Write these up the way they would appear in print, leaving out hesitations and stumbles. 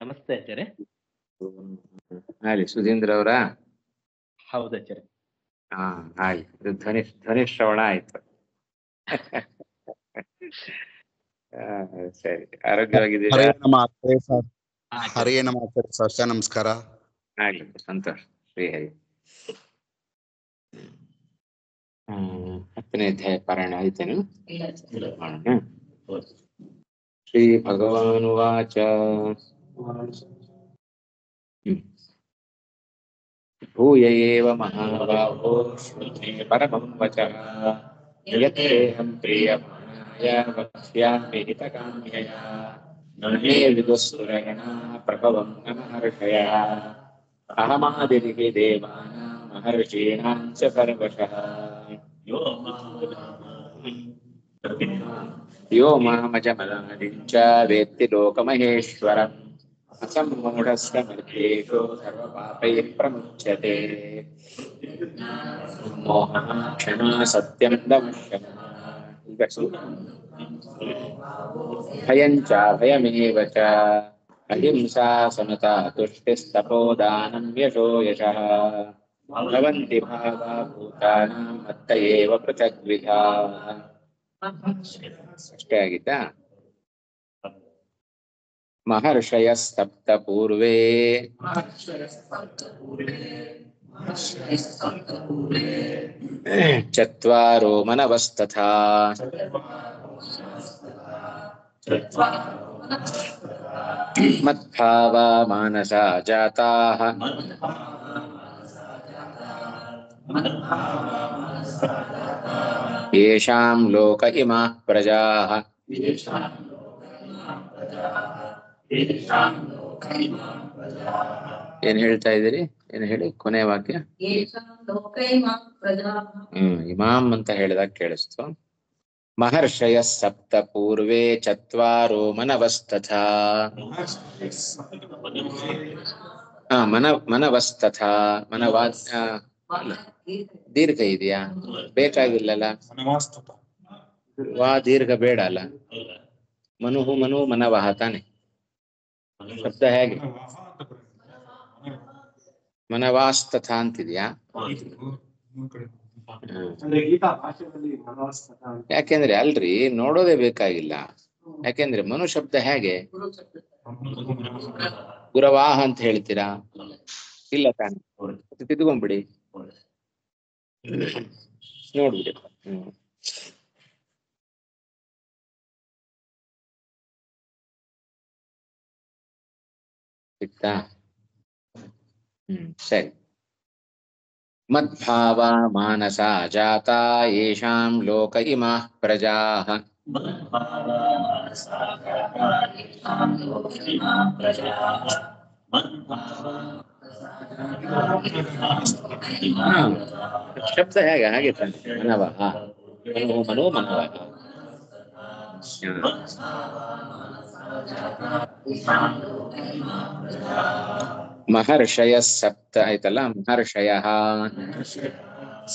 ನಮಸ್ತೆ ಆಚಾರ್ಯ. ಹಾಲಿ ಸುಧೀಂದ್ರ ಅವರ? ಹೌದು ಆಚಾರ್ಯ. ಹಾ ಹಾಲಿ ಧ್ವನಿ ಶ್ರವಣ ಆಯ್ತು. ಸರಿ, ಆರೋಗ್ಯವಾಗಿದ್ದೀರಾ? ಹರೇ ನಮ ಸರ್, ನಮಸ್ಕಾರ. ಆಗ್ಲಿ, ಸಂತೋಷ. ಶ್ರೀ ಹರಿ. 10ನೇ ಅಧ್ಯಾಯ ಪಾರಾಯಣ ಆಯ್ತೇನು? ಶ್ರೀ ಭಗವಾನುವಾಚ. ಭೂಯ ಏವ ಮಹಾಬಾಹೋ ಶೃಣ್ವೇ ಪರಮಂ ವಚಃ ಯತ್ತೇಹಂ ಪ್ರೀಯಮಾಣಾಯ ವಕ್ಷ್ಯಾಮಿ ಹಿತಕಾಮ್ಯಯ ನಮೇ ವಿದುಃಸುರಗಣಾಃ ಪ್ರಭವಂ ನ ಮಹರ್ಷಯಃ ಅಹಮಾದಿರ್ಹಿ ದೇವಾನಾಂ ಮಹರ್ಷೀಣಾಂ ಚ ಸರ್ವಶಃ ಯೋ ಮಾಮಜಮನಾದಿಂ ಚ ವೇತ್ತಿ ಲೋಕಮಹೇಶ್ವರಂ ಅಸಮ್ಮೂಢಸ್ಯ ಮಧ್ಯೇಷು ಸರ್ವಪಾಪೈಃ ಪ್ರಮುಚ್ಯತೆ ಮೋಹಃ ಕ್ಷಮಾ ಸತ್ಯಂ ದಮಃ ಭಯಂ ಚ ಭಯಮೇವ ಚ ಅಹಿಂಸಾ ಸಮತಾ ತುಷ್ಟಿಸ್ತಪೋದಾನಂ ಯಶೋ ಯಶಃ ಭವಂತಿ ಭಾವಾ ಭೂತಾನಾಂ ಮತ್ತ ಏವ ಪೃಥಗ್ವಿಧಾಃ. ಅಷ್ಟೇ ಆಗಿತ್ತಾ? ಮಹರ್ಷಯಃ ಸಪ್ತ ಪೂರ್ವೇ ಚತ್ವಾರೋ ಮನವಸ್ತಥಾ ಮದ್ಭಾವಾ ಮಾನಸಾ ಜಾತಾಃ ಯೇಷಾಂ ಲೋಕ ಇಮಾಃ ಪ್ರಜಾಃ. ಏನ್ ಹೇಳ್ತಾ ಇದ್ದೀರಿ? ಏನ್ ಹೇಳಿ ಕೊನೆ ವಾಕ್ಯ? ಇಮಾಂ ಅಂತ ಹೇಳಿದಾಗ ಕೇಳಿಸ್ತು. ಮಹರ್ಷಯ ಸಪ್ತ ಪೂರ್ವೇ ಚತ್ವಾರೋ ಮನವಸ್ತಥಾ. ಮನವಸ್ತಥಾ ಮನವಾ ದೀರ್ಘ ಇದೆಯಾ? ಬೇಕಾಗಿಲ್ಲಲ್ಲ, ವಾ ದೀರ್ಘ ಬೇಡ ಅಲ್ಲ. ಮನುಹು ಮನು ಮನವಹ ತಾನೆ ಶಬ್ದ. ಹೇಗೆ ಮನವಾಸ್ತಥಾ ಅಂತಿದ್ಯಾ? ಯಾಕೆಂದ್ರೆ ಅಲ್ರಿ, ನೋಡೋದೇ ಬೇಕಾಗಿಲ್ಲ. ಯಾಕೆಂದ್ರೆ ಮನು ಶಬ್ದ ಹೇಗೆ ಗುರವಾಹ ಅಂತ ಹೇಳ್ತೀರಾ? ಇಲ್ಲ ತಾನೆ, ತಿದ್ಕೊಂಡ್ಬಿಡಿ, ನೋಡ್ಬಿಡಿ. ಸಿಕ್ತಾ? ಸರಿ. ಮದ್ಭಾವ ಮಾನಸಾ ಜಾತಾ ಯೇಷಾಂ ಲೋಕ ಇಮಾಃ ಪ್ರಜಾಃ. ಶಬ್ದ ಹೇಗೆ ಹಾಗೆ ತಾನೆ, ಮನವಃ ಮನೋ ಮನೋ ಮನವಃ. ಮಹರ್ಷಯ ಸಪ್ತ ಆಯ್ತಲ್ಲ. ಮಹರ್ಷಯ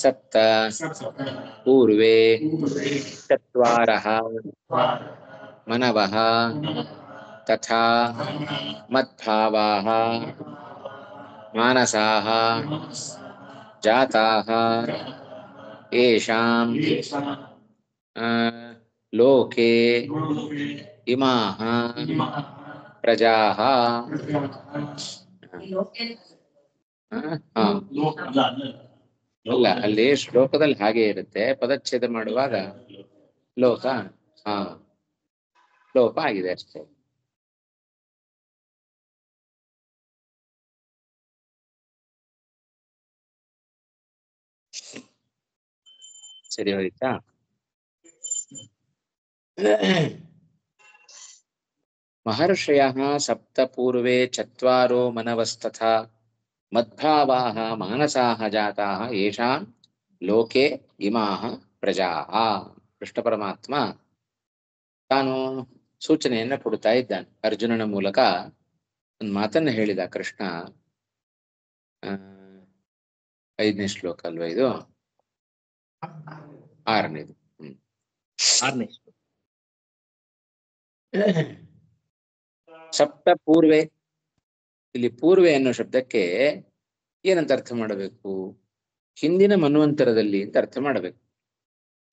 ಸಪ್ತ ಪೂರ್ವೇ ಚತ್ವಾರಃ ಮನವಃ ತಥಾ ಮದ್ಭಾವಾಃ ಮಾನಸಾಃ ಜಾತಾಃ ಯೇಷಾಂ ಲೋಕೆ ಇಮಾಃ ಪ್ರಜಾಃ. ಅಲ್ಲ, ಅಲ್ಲಿ ಶ್ಲೋಕದಲ್ಲಿ ಹಾಗೆ ಇರುತ್ತೆ. ಪದಚ್ಛೇದ ಮಾಡುವಾಗ ಲೋಕ ಲೋಪ ಆಗಿದೆ ಅಷ್ಟೇ. ಸರಿ ಹೋಯ್ತಾ? ಮಹರ್ಷಯಃ ಸಪ್ತ ಪೂರ್ವೇ ಚತ್ವಾರೋ ಮನವಸ್ತಥಾ ಮದ್ಭಾವಾಃ ಮಾನಸಾಃ ಜಾತಾಃ ಯೇಷಾಂ ಲೋಕೆ ಇಮಾಃ ಪ್ರಜಾಃ. ಕೃಷ್ಣ ಪರಮಾತ್ಮ ತಾನು ಸೂಚನೆಯನ್ನ ಕೊಡ್ತಾ ಇದ್ದಾನೆ. ಅರ್ಜುನನ ಮೂಲಕ ಒಂದು ಮಾತನ್ನ ಹೇಳಿದ ಕೃಷ್ಣ. 5ನೇ ಶ್ಲೋಕ ಅಲ್ವಾ ಇದು? 6ನೇದು. 6ನೇ ಸಪ್ತ ಪೂರ್ವೆ ಇಲ್ಲಿ ಪೂರ್ವೆ ಅನ್ನೋ ಶಬ್ದಕ್ಕೆ ಏನಂತ ಅರ್ಥ ಮಾಡಬೇಕು? ಹಿಂದಿನ ಮನ್ವಂತರದಲ್ಲಿ ಅಂತ ಅರ್ಥ ಮಾಡಬೇಕು.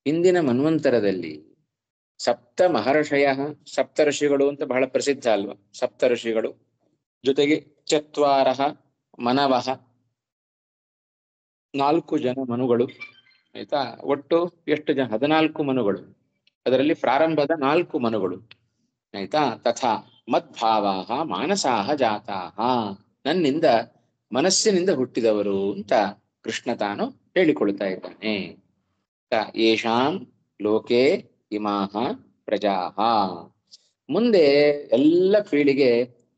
ಹಿಂದಿನ ಮನ್ವಂತರದಲ್ಲಿ ಸಪ್ತ ಮಹರ್ಷಯ, ಸಪ್ತ ಋಷಿಗಳು ಅಂತ ಬಹಳ ಪ್ರಸಿದ್ಧ ಅಲ್ವಾ? ಸಪ್ತ ಋಷಿಗಳು ಜೊತೆಗೆ ಚತ್ವಾರಃ ಮನವಃ, 4 ಜನ ಮನುಗಳು. ಆಯ್ತಾ? ಒಟ್ಟು ಎಷ್ಟು ಜನ? 14 ಮನುಗಳು. ಅದರಲ್ಲಿ ಪ್ರಾರಂಭದ 4 ಮನುಗಳು. ಆಯ್ತಾ? ತಥಾ ಮದ್ಭಾವಾಹ ಮಾನಸಾಹ ಜಾತಾಹ, ನನ್ನಿಂದ ಮನಸ್ಸಿನಿಂದ ಹುಟ್ಟಿದವರು ಅಂತ ಕೃಷ್ಣ ತಾನು ಹೇಳಿಕೊಳ್ತಾ ಇದ್ದಾನೆ. ಯೇಷಾಂ ಲೋಕೆ ಇಮಾಹ ಪ್ರಜಾಹ, ಮುಂದೆ ಎಲ್ಲ ಪೀಳಿಗೆ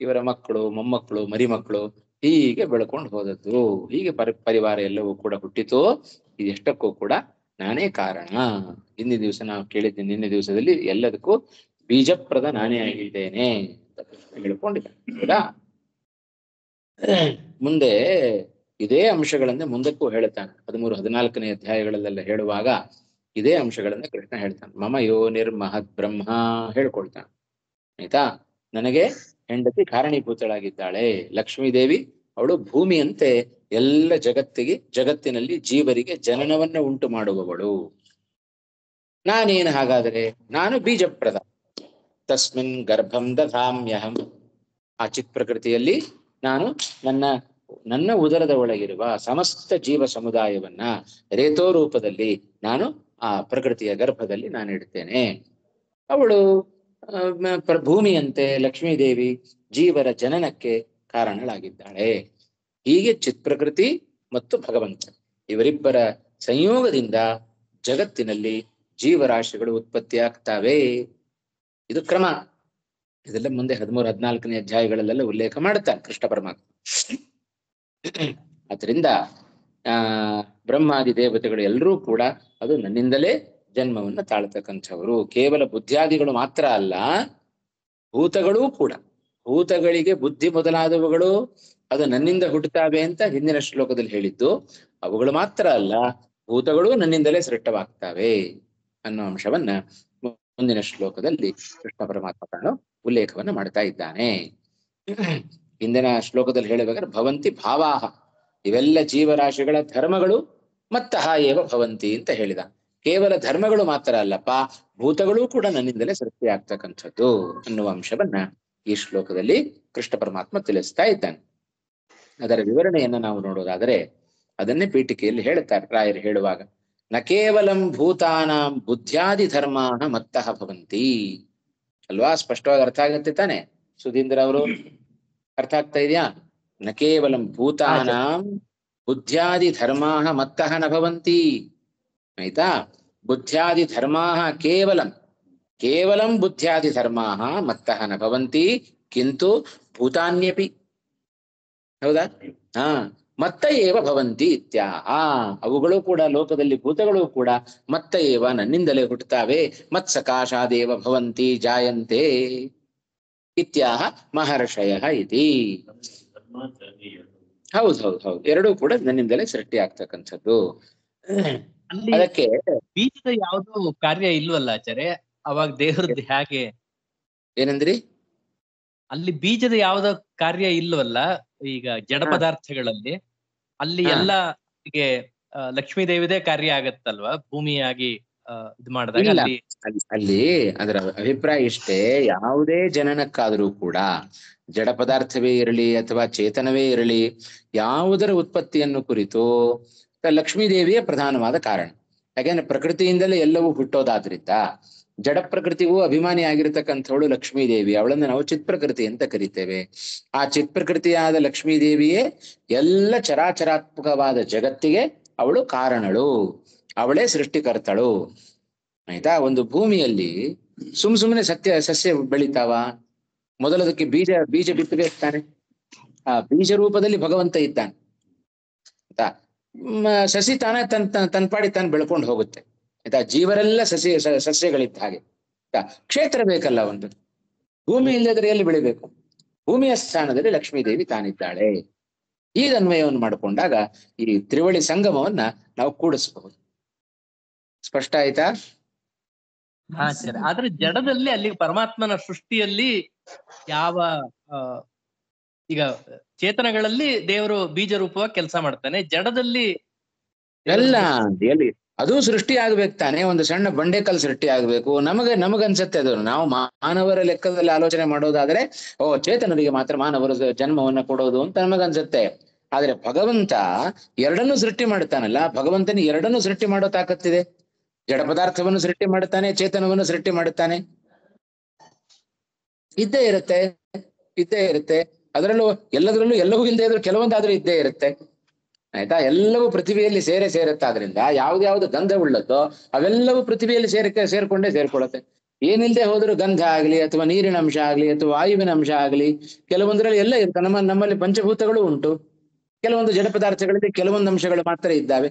ಇವರ ಮಕ್ಕಳು, ಮೊಮ್ಮಕ್ಕಳು, ಮರಿಮಕ್ಕಳು ಹೀಗೆ ಬೆಳ್ಕೊಂಡು ಹೋದದ್ದು. ಹೀಗೆ ಪರಿವಾರ ಎಲ್ಲವೂ ಕೂಡ ಹುಟ್ಟಿತು. ಇದೆಷ್ಟಕ್ಕೂ ಕೂಡ ನಾನೇ ಕಾರಣ. ಹಿಂದಿನ ದಿವಸ ನಾವು ಕೇಳಿದ್ದೇನೆ, ನಿನ್ನೆ ದಿವಸದಲ್ಲಿ ಎಲ್ಲದಕ್ಕೂ ಬೀಜಪ್ರದ ನಾನೇ ಆಗಿದ್ದೇನೆ ಅಂತ ಹೇಳ್ಕೊಂಡಿದ್ದಾನೆ. ಹೌದಾ? ಮುಂದೆ ಇದೇ ಅಂಶಗಳನ್ನ ಮುಂದಕ್ಕೂ ಹೇಳ್ತಾನೆ. 13-14ನೇ ಅಧ್ಯಾಯಗಳಲ್ಲೆಲ್ಲ ಹೇಳುವಾಗ ಇದೇ ಅಂಶಗಳನ್ನ ಕೃಷ್ಣ ಹೇಳ್ತಾನೆ. ಮಮ ಯೋನಿರ್ ಮಹದ್ ಬ್ರಹ್ಮ ಹೇಳ್ಕೊಳ್ತಾನೆ. ಆಯ್ತಾ? ನನಗೆ ಹೆಂಡತಿ ಕಾರಣೀಭೂತಳಾಗಿದ್ದಾಳೆ ಲಕ್ಷ್ಮೀದೇವಿ. ಅವಳು ಭೂಮಿಯಂತೆ ಎಲ್ಲ ಜಗತ್ತಿನಲ್ಲಿ ಜೀವರಿಗೆ ಜನನವನ್ನ ಉಂಟು ಮಾಡುವವಳು. ನಾನೇನು ಹಾಗಾದರೆ? ನಾನು ಬೀಜಪ್ರದ. ತಸ್ಮಿನ್ ಗರ್ಭಂ ದಧಾಮ್ಯಹಂ, ಆ ಚಿತ್ ಪ್ರಕೃತಿಯಲ್ಲಿ ನಾನು ನನ್ನ ಉದರದ ಒಳಗಿರುವ ಸಮಸ್ತ ಜೀವ ಸಮುದಾಯವನ್ನ ರೇತೋ ರೂಪದಲ್ಲಿ ನಾನು ಆ ಪ್ರಕೃತಿಯ ಗರ್ಭದಲ್ಲಿ ನಾನು ಇಡ್ತೇನೆ. ಅವಳು ಭೂಮಿಯಂತೆ ಲಕ್ಷ್ಮೀದೇವಿ ಜೀವರ ಜನನಕ್ಕೆ ಕಾರಣಳಾಗಿದ್ದಾಳೆ. ಹೀಗೆ ಚಿತ್ ಪ್ರಕೃತಿ ಮತ್ತು ಭಗವಂತ ಇವರಿಬ್ಬರ ಸಂಯೋಗದಿಂದ ಜಗತ್ತಿನಲ್ಲಿ ಜೀವರಾಶಿಗಳು ಉತ್ಪತ್ತಿ ಆಗ್ತವೆ. ಇದು ಕ್ರಮ. ಇದೆಲ್ಲ ಮುಂದೆ 13-14ನೇ ಅಧ್ಯಾಯಗಳಲ್ಲೆಲ್ಲ ಉಲ್ಲೇಖ ಮಾಡುತ್ತಾನೆ ಕೃಷ್ಣ ಪರಮಾತ್ಮ. ಅದರಿಂದ ಬ್ರಹ್ಮಾದಿ ದೇವತೆಗಳು ಎಲ್ಲರೂ ಕೂಡ ಅದು ನನ್ನಿಂದಲೇ ಜನ್ಮವನ್ನು ತಾಳ್ತಕ್ಕಂಥವರು. ಕೇವಲ ಬುದ್ಧಿಯಾದಿಗಳು ಮಾತ್ರ ಅಲ್ಲ, ಭೂತಗಳೂ ಕೂಡ. ಭೂತಗಳಿಗೆ ಬುದ್ಧಿ ಮೊದಲಾದವುಗಳು ಅದು ನನ್ನಿಂದ ಹುಟ್ಟುತ್ತಾವೆ ಅಂತ ಹಿಂದಿನ ಶ್ಲೋಕದಲ್ಲಿ ಹೇಳಿದ್ದು. ಅವುಗಳು ಮಾತ್ರ ಅಲ್ಲ, ಭೂತಗಳು ನನ್ನಿಂದಲೇ ಸೃಷ್ಟವಾಗ್ತವೆ ಅನ್ನೋ ಅಂಶವನ್ನ ಮುಂದಿನ ಶ್ಲೋಕದಲ್ಲಿ ಕೃಷ್ಣ ಪರಮಾತ್ಮ ತಾನು ಉಲ್ಲೇಖವನ್ನ ಮಾಡ್ತಾ ಇದ್ದಾನೆ. ಹಿಂದಿನ ಶ್ಲೋಕದಲ್ಲಿ ಹೇಳಬೇಕಾದ್ರೆ ಭವಂತಿ ಭಾವಾಹ, ಇವೆಲ್ಲ ಜೀವರಾಶಿಗಳ ಧರ್ಮಗಳು ಮತ್ತಃ ಏವ ಭವಂತಿ ಅಂತ ಹೇಳಿದ. ಕೇವಲ ಧರ್ಮಗಳು ಮಾತ್ರ ಅಲ್ಲಪ್ಪ, ಭೂತಗಳೂ ಕೂಡ ನನ್ನಿಂದಲೇ ಸೃಷ್ಟಿಯಾಗ್ತಕ್ಕಂಥದ್ದು ಅನ್ನುವ ಅಂಶವನ್ನ ಈ ಶ್ಲೋಕದಲ್ಲಿ ಕೃಷ್ಣ ಪರಮಾತ್ಮ ತಿಳಿಸ್ತಾ ಇದ್ದಾನೆ. ಅದರ ವಿವರಣೆಯನ್ನ ನಾವು ನೋಡೋದಾದರೆ ಅದನ್ನೇ ಪೀಠಿಕೆಯಲ್ಲಿ ಹೇಳುತ್ತಾರೆ ರಾಯರು ಹೇಳುವಾಗ, ನ ಕೇವಲಂ ಭೂತಾನಾಂ ಬುದ್ಧ್ಯಾದಿ ಧರ್ಮಾಣ ಮತ್ತಃ ಭವಂತಿ. ಅಲ್ವಾ? ಸ್ಪಷ್ಟವಾಗಿ ಅರ್ಥ ಆಗತ್ತೆ ತಾನೆ ಸುಧೀಂದ್ರ ಅವರು? ಅರ್ಥ ಆಗ್ತಾ ಇದೆಯಾ? ನ ಕೇವಲಂ ಭೂತಾನಾಂ ಬುದ್ಧ್ಯಾದಿ ಧರ್ಮಾಹ ಮತ್ತಃ ನ ಭವಂತಿ. ಆಯ್ತಾ? ಬುದ್ಧ್ಯಾದಿ ಧರ್ಮಾಹ ಕೇವಲಂ ಬುದ್ಧ್ಯಾದಿ ಧರ್ಮಾಹ ಮತ್ತಃ ನ ಭವಂತಿ ಕಿಂತು ಭೂತಾನ್ಯಪಿ. ಹೌದಾ? ಹಾ, ಮತ್ತ ಏವ ಭವಂತಿ ಇತ್ಯಾಹ. ಅವುಗಳು ಕೂಡ ಲೋಕದಲ್ಲಿ ಭೂತಗಳು ಕೂಡ ಮತ್ತ ಏವ ನನ್ನಿಂದಲೇ ಹುಟ್ಟುತ್ತಾವೆ. ಮತ್ಸಕಾಶಾದೇವ ಭವಂತಿ ಜಾಯಂತೆ ಇತ್ಯಾಹ ಮಹರ್ಷಯ ಇತಿ. ಹೌದು, ಎರಡೂ ಕೂಡ ನನ್ನಿಂದಲೇ ಸೃಷ್ಟಿ ಆಗ್ತಕ್ಕಂಥದ್ದು. ಅದಕ್ಕೆ ಬೀಜದ ಯಾವ್ದು ಕಾರ್ಯ ಇಲ್ವಲ್ಲ ಆಚಾರ್ಯ? ಅವಾಗ ದೇವರದ್ದು ಹೇಗೆ? ಏನಂದ್ರಿ? ಅಲ್ಲಿ ಬೀಜದ ಯಾವ್ದ ಕಾರ್ಯ ಇಲ್ವಲ್ಲ ಈಗ ಜಡ ಪದಾರ್ಥಗಳಲ್ಲಿ. ಅಲ್ಲಿ ಎಲ್ಲ ಲಕ್ಷ್ಮೀ ದೇವಿದೇ ಕಾರ್ಯ ಆಗತ್ತಲ್ವಾ ಭೂಮಿಯಾಗಿ ಇದು ಮಾಡಿದಾಗ? ಅಲ್ಲಿ ಅದರ ಅಭಿಪ್ರಾಯ ಇಷ್ಟೇ, ಯಾವುದೇ ಜನನಕ್ಕಾದರೂ ಕೂಡ ಜಡ ಪದಾರ್ಥವೇ ಇರಲಿ ಅಥವಾ ಚೇತನವೇ ಇರಲಿ, ಯಾವುದರ ಉತ್ಪತ್ತಿಯನ್ನು ಕುರಿತು ಲಕ್ಷ್ಮೀದೇವಿಯ ಪ್ರಧಾನವಾದ ಕಾರಣ. ಯಾಕೆಂದ್ರೆ ಪ್ರಕೃತಿಯಿಂದಲೇ ಎಲ್ಲವೂ ಹುಟ್ಟೋದಾದ್ರಿಂದ ಜಡ ಪ್ರಕೃತಿಗೂ ಅಭಿಮಾನಿ ಆಗಿರತಕ್ಕಂಥವಳು ಲಕ್ಷ್ಮೀದೇವಿ. ಅವಳನ್ನು ನಾವು ಚಿತ್ ಪ್ರಕೃತಿ ಅಂತ ಕರಿತೇವೆ. ಆ ಚಿತ್ ಪ್ರಕೃತಿಯಾದ ಲಕ್ಷ್ಮೀದೇವಿಯೇ ಎಲ್ಲ ಚರಾಚರಾತ್ಮಕವಾದ ಜಗತ್ತಿಗೆ ಅವಳು ಕಾರಣಳು, ಅವಳೇ ಸೃಷ್ಟಿಕರ್ತಳು. ಆಯ್ತಾ? ಒಂದು ಭೂಮಿಯಲ್ಲಿ ಸುಮ್ಮನೆ ಸಸ್ಯ ಬೆಳಿತಾವ? ಮೊದಲದಕ್ಕೆ ಬೀಜ ಬಿತ್ತಬೇಕು ತಾನೆ. ಆ ಬೀಜ ರೂಪದಲ್ಲಿ ಭಗವಂತ ಇದ್ದಾನೆ. ಆಯ್ತಾ? ಸಸಿ ತಾನೇ ತನ್ನ ಪಾಡಿ ತಾನು ಬೆಳ್ಕೊಂಡು ಹೋಗುತ್ತೆ. ಆಯ್ತಾ? ಜೀವರೆಲ್ಲ ಸಸ್ಯಗಳಿದ್ದ ಹಾಗೆ. ಕ್ಷೇತ್ರ ಬೇಕಲ್ಲ ಒಂದು. ಭೂಮಿ ಇಲ್ಲದ್ರೆ ಎಲ್ಲಿ ಬೆಳಿಬೇಕು? ಭೂಮಿಯ ಸ್ಥಾನದಲ್ಲಿ ಲಕ್ಷ್ಮೀದೇವಿ ತಾನಿದ್ದಾಳೆ. ಈಗ ಅನ್ವಯವನ್ನು ಮಾಡಿಕೊಂಡಾಗ ಈ ತ್ರಿವಳಿ ಸಂಗಮವನ್ನ ನಾವು ಕೂಡಿಸಬಹುದು. ಸ್ಪಷ್ಟ ಆಯ್ತಾ? ಹಾ ಸರಿ. ಆದ್ರೆ ಜಡದಲ್ಲಿ ಅಲ್ಲಿ ಪರಮಾತ್ಮನ ಸೃಷ್ಟಿಯಲ್ಲಿ ಯಾವ ಈಗ ಚೇತನಗಳಲ್ಲಿ ದೇವರು ಬೀಜ ರೂಪವಾಗಿ ಕೆಲಸ ಮಾಡ್ತಾನೆ, ಜಡದಲ್ಲಿ ಎಲ್ಲ ಎಲ್ಲಿ ಅದು ಸೃಷ್ಟಿ ಆಗ್ಬೇಕು ತಾನೆ. ಒಂದು ಸಣ್ಣ ಬಂಡೆಕಲ್ ಸೃಷ್ಟಿ ಆಗ್ಬೇಕು. ನಮಗನ್ಸತ್ತೆ ಅದು, ನಾವು ಮಾನವರ ಲೆಕ್ಕದಲ್ಲಿ ಆಲೋಚನೆ ಮಾಡೋದಾದ್ರೆ ಚೇತನರಿಗೆ ಮಾತ್ರ ಮಾನವರು ಜನ್ಮವನ್ನ ಕೊಡೋದು ಅಂತ ನಮಗನ್ಸತ್ತೆ. ಆದ್ರೆ ಭಗವಂತ ಎರಡನ್ನೂ ಸೃಷ್ಟಿ ಮಾಡ್ತಾನಲ್ಲ, ಭಗವಂತನ ಎರಡನ್ನೂ ಸೃಷ್ಟಿ ಮಾಡೋ ತಾಕತ್ತಿದೆ. ಜಡ ಪದಾರ್ಥವನ್ನು ಸೃಷ್ಟಿ ಮಾಡುತ್ತಾನೆ, ಚೇತನವನ್ನು ಸೃಷ್ಟಿ ಮಾಡುತ್ತಾನೆ. ಇದ್ದೇ ಇರುತ್ತೆ. ಅದರಲ್ಲೂ ಎಲ್ಲದರಲ್ಲೂ ಎಲ್ಲವೂ ಇಲ್ಲದೆ ಇದ್ರು ಕೆಲವೊಂದಾದ್ರೂ ಇದ್ದೇ ಇರುತ್ತೆ. ಆಯ್ತಾ? ಎಲ್ಲವೂ ಪೃಥ್ವಿಯಲ್ಲಿ ಸೇರುತ್ತಾದ್ರಿಂದ ಯಾವ್ದು ಗಂಧ ಉಳ್ಳತ್ತೋ ಅವೆಲ್ಲವೂ ಪೃಥ್ವಿಯಲ್ಲಿ ಸೇರ್ಕೊಳ್ಳುತ್ತೆ. ಏನಿಲ್ಲದೆ ಹೋದ್ರು ಗಂಧ ಆಗ್ಲಿ ಅಥವಾ ನೀರಿನ ಅಂಶ ಆಗ್ಲಿ ಅಥವಾ ವಾಯುವಿನ ಅಂಶ ಆಗ್ಲಿ ಕೆಲವೊಂದರಲ್ಲಿ ಎಲ್ಲ ಇರುತ್ತೆ. ನಮ್ಮಲ್ಲಿ ಪಂಚಭೂತಗಳು ಉಂಟು. ಕೆಲವೊಂದು ಜಡ ಪದಾರ್ಥಗಳಲ್ಲಿ ಕೆಲವೊಂದು ಅಂಶಗಳು ಮಾತ್ರ ಇದ್ದಾವೆ.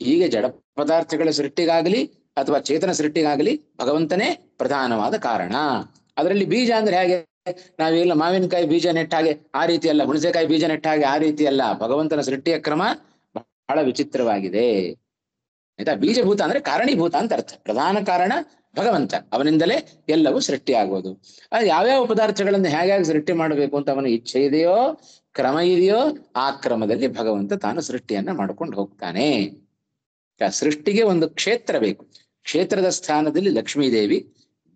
ಹೀಗೆ ಜಡ ಪದಾರ್ಥಗಳ ಸೃಷ್ಟಿಗಾಗಲಿ ಅಥವಾ ಚೇತನ ಸೃಷ್ಟಿಗಾಗಲಿ ಭಗವಂತನೇ ಪ್ರಧಾನವಾದ ಕಾರಣ. ಅದರಲ್ಲಿ ಬೀಜ ಅಂದ್ರೆ ಹೇಗೆ, ನಾವೆಲ್ಲ ಮಾವಿನಕಾಯಿ ಬೀಜ ನೆಟ್ಟ ಹಾಗೆ ಆ ರೀತಿ ಅಲ್ಲ, ಹುಣಸೆಕಾಯಿ ಬೀಜ ನೆಟ್ಟ ಹಾಗೆ ಆ ರೀತಿ ಅಲ್ಲ. ಭಗವಂತನ ಸೃಷ್ಟಿಯ ಕ್ರಮ ಬಹಳ ವಿಚಿತ್ರವಾಗಿದೆ. ಆಯ್ತಾ? ಬೀಜಭೂತ ಅಂದ್ರೆ ಕಾರಣೀಭೂತ ಅಂತ ಅರ್ಥ. ಪ್ರಧಾನ ಕಾರಣ ಭಗವಂತ, ಅವನಿಂದಲೇ ಎಲ್ಲವೂ ಸೃಷ್ಟಿ ಆಗೋದು. ಅದು ಯಾವ್ಯಾವ ಪದಾರ್ಥಗಳನ್ನು ಹೇಗೆ ಸೃಷ್ಟಿ ಮಾಡಬೇಕು ಅಂತ ಅವನ ಇಚ್ಛೆ ಇದೆಯೋ, ಕ್ರಮ ಇದೆಯೋ, ಆ ಕ್ರಮದಲ್ಲಿ ಭಗವಂತ ತಾನು ಸೃಷ್ಟಿಯನ್ನ ಮಾಡ್ಕೊಂಡು ಹೋಗ್ತಾನೆ. ಸೃಷ್ಟಿಗೆ ಒಂದು ಕ್ಷೇತ್ರ ಬೇಕು. ಕ್ಷೇತ್ರದ ಸ್ಥಾನದಲ್ಲಿ ಲಕ್ಷ್ಮೀದೇವಿ,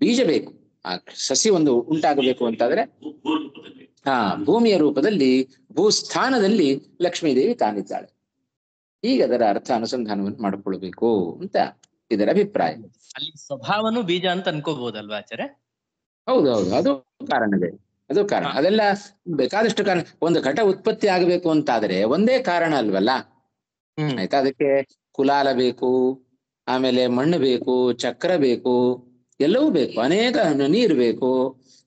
ಬೀಜ ಬೇಕು. ಆ ಸಸಿ ಒಂದು ಉಂಟಾಗಬೇಕು ಅಂತಾದ್ರೆ ಭೂಮಿಯ ರೂಪದಲ್ಲಿ ಭೂಸ್ಥಾನದಲ್ಲಿ ಲಕ್ಷ್ಮೀದೇವಿ ತಾನಿದ್ದಾಳೆ. ಈಗ ಅದರ ಅರ್ಥ ಅನುಸಂಧಾನವನ್ನು ಮಾಡಿಕೊಳ್ಬೇಕು ಅಂತ ಇದರ ಅಭಿಪ್ರಾಯ. ಅಲ್ಲಿ ಸ್ವಭಾವನು ಬೀಜ ಅಂತ ಅನ್ಕೋಬಹುದಲ್ವಾ ಆಚಾರ್ಯ? ಹೌದು, ಅದು ಕಾರಣವೇ. ಅದು ಕಾರಣ. ಅದೆಲ್ಲ ಬೇಕಾದಷ್ಟು ಕಾರಣ. ಒಂದು ಘಟ ಉತ್ಪತ್ತಿ ಆಗಬೇಕು ಅಂತಾದ್ರೆ ಒಂದೇ ಕಾರಣ ಅಲ್ವಲ್ಲ. ಆಯ್ತಾ? ಅದಕ್ಕೆ ಕುಲಾಲ ಬೇಕು, ಆಮೇಲೆ ಮಣ್ಣು ಬೇಕು, ಚಕ್ರ ಬೇಕು, ಎಲ್ಲವೂ ಬೇಕು, ಅನೇಕ ನೀರು ಬೇಕು,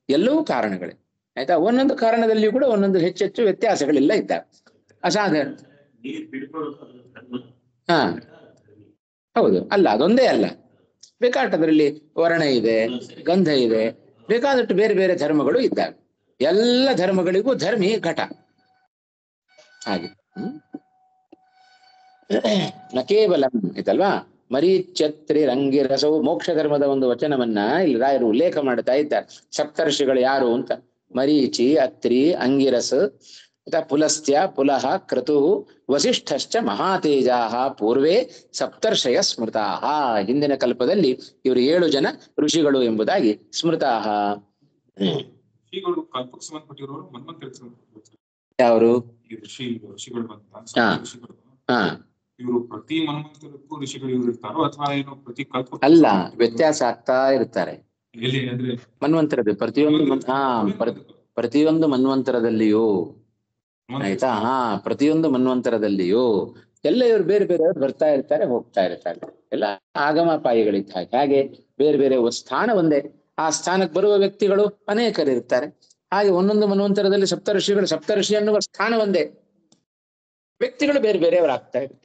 ಎಲ್ಲವೂ ಕಾರಣಗಳೇ. ಆಯ್ತಾ? ಒಂದೊಂದು ಕಾರಣದಲ್ಲಿಯೂ ಕೂಡ ಒಂದೊಂದು ಹೆಚ್ಚೆಚ್ಚು ವ್ಯತ್ಯಾಸಗಳೆಲ್ಲ ಇದ್ದಾವೆ. ಅಸಾಧಾರಣ. ಹೌದು, ಅಲ್ಲ ಅದೊಂದೇ ಅಲ್ಲ, ಬೇಕಾದದ್ರಲ್ಲಿ ವರ್ಣ ಇದೆ, ಗಂಧ ಇದೆ, ಬೇಕಾದಷ್ಟು ಬೇರೆ ಬೇರೆ ಧರ್ಮಗಳು ಇದ್ದಾವೆ. ಎಲ್ಲ ಧರ್ಮಗಳಿಗೂ ಧರ್ಮಿ ಘಟ. ಹಾಗೆ ನ ಕೇವಲ ಆಯ್ತಲ್ವಾ? ಮರೀಚ್ಯತ್ರಿ ರಂಗಿರಸವು ಮೋಕ್ಷ ಧರ್ಮದ ಒಂದು ವಚನವನ್ನ ಇಲ್ಲಿ ರಾಯರು ಉಲ್ಲೇಖ ಮಾಡ್ತಾ ಇದ್ದಾರೆ. ಸಪ್ತರ್ಷಿಗಳು ಯಾರು ಅಂತ. ಮರೀಚಿ, ಅತ್ರಿ, ಅಂಗಿರಸ್, ಪುಲಸ್ತ್ಯ, ಪುಲಹ, ಕ್ರತು, ವಸಿಷ್ಠಶ್ಚ ಮಹಾತೇಜಾಹ ಪೂರ್ವೇ ಸಪ್ತರ್ಷಯ ಸ್ಮೃತಾಹ. ಹಿಂದಿನ ಕಲ್ಪದಲ್ಲಿ ಇವರು 7 ಜನ ಋಷಿಗಳು ಎಂಬುದಾಗಿ ಸ್ಮೃತಾಹ. ಯಾರು? ಇವರು ಪ್ರತಿ ಮನ್ವಂತರಕ್ಕೂ ಋಷಿಗಳು ಇರ್ತಾರೋ ಅಥವಾ ಏನು ಪ್ರತಿ ಕಲ್ಪ? ಅಲ್ಲ, ವ್ಯತ್ಯಾಸ ಆಗ್ತಾ ಇರ್ತಾರೆ. ಮನ್ವಂತರದ ಪ್ರತಿಯೊಂದು ಮನ್ವಂತರದಲ್ಲಿಯೂ, ಆಯ್ತಾ? ಪ್ರತಿಯೊಂದು ಮನ್ವಂತರದಲ್ಲಿಯೂ ಎಲ್ಲ ಇವರು ಬೇರೆ ಬೇರೆ ಬರ್ತಾ ಇರ್ತಾರೆ, ಹೋಗ್ತಾ ಇರ್ತಾರೆ. ಎಲ್ಲ ಆಗಮಪಾಯಿಗಳಿದ್ದ ಹಾಗೆ ಬೇರೆ ಬೇರೆ ಸ್ಥಾನ ಒಂದೇ. ಆ ಸ್ಥಾನಕ್ಕೆ ಬರುವ ವ್ಯಕ್ತಿಗಳು ಅನೇಕರಿರ್ತಾರೆ. ಹಾಗೆ ಒಂದೊಂದು ಮನ್ವಂತರದಲ್ಲಿ ಸಪ್ತಋಷಿಗಳು, ಸಪ್ತಋಷಿ ಅನ್ನುವ ಸ್ಥಾನ ಒಂದೇ, ವ್ಯಕ್ತಿಗಳು ಬೇರೆ ಬೇರೆಯವರಾಗ್ತಾ ಇರ್ತಾರೆ.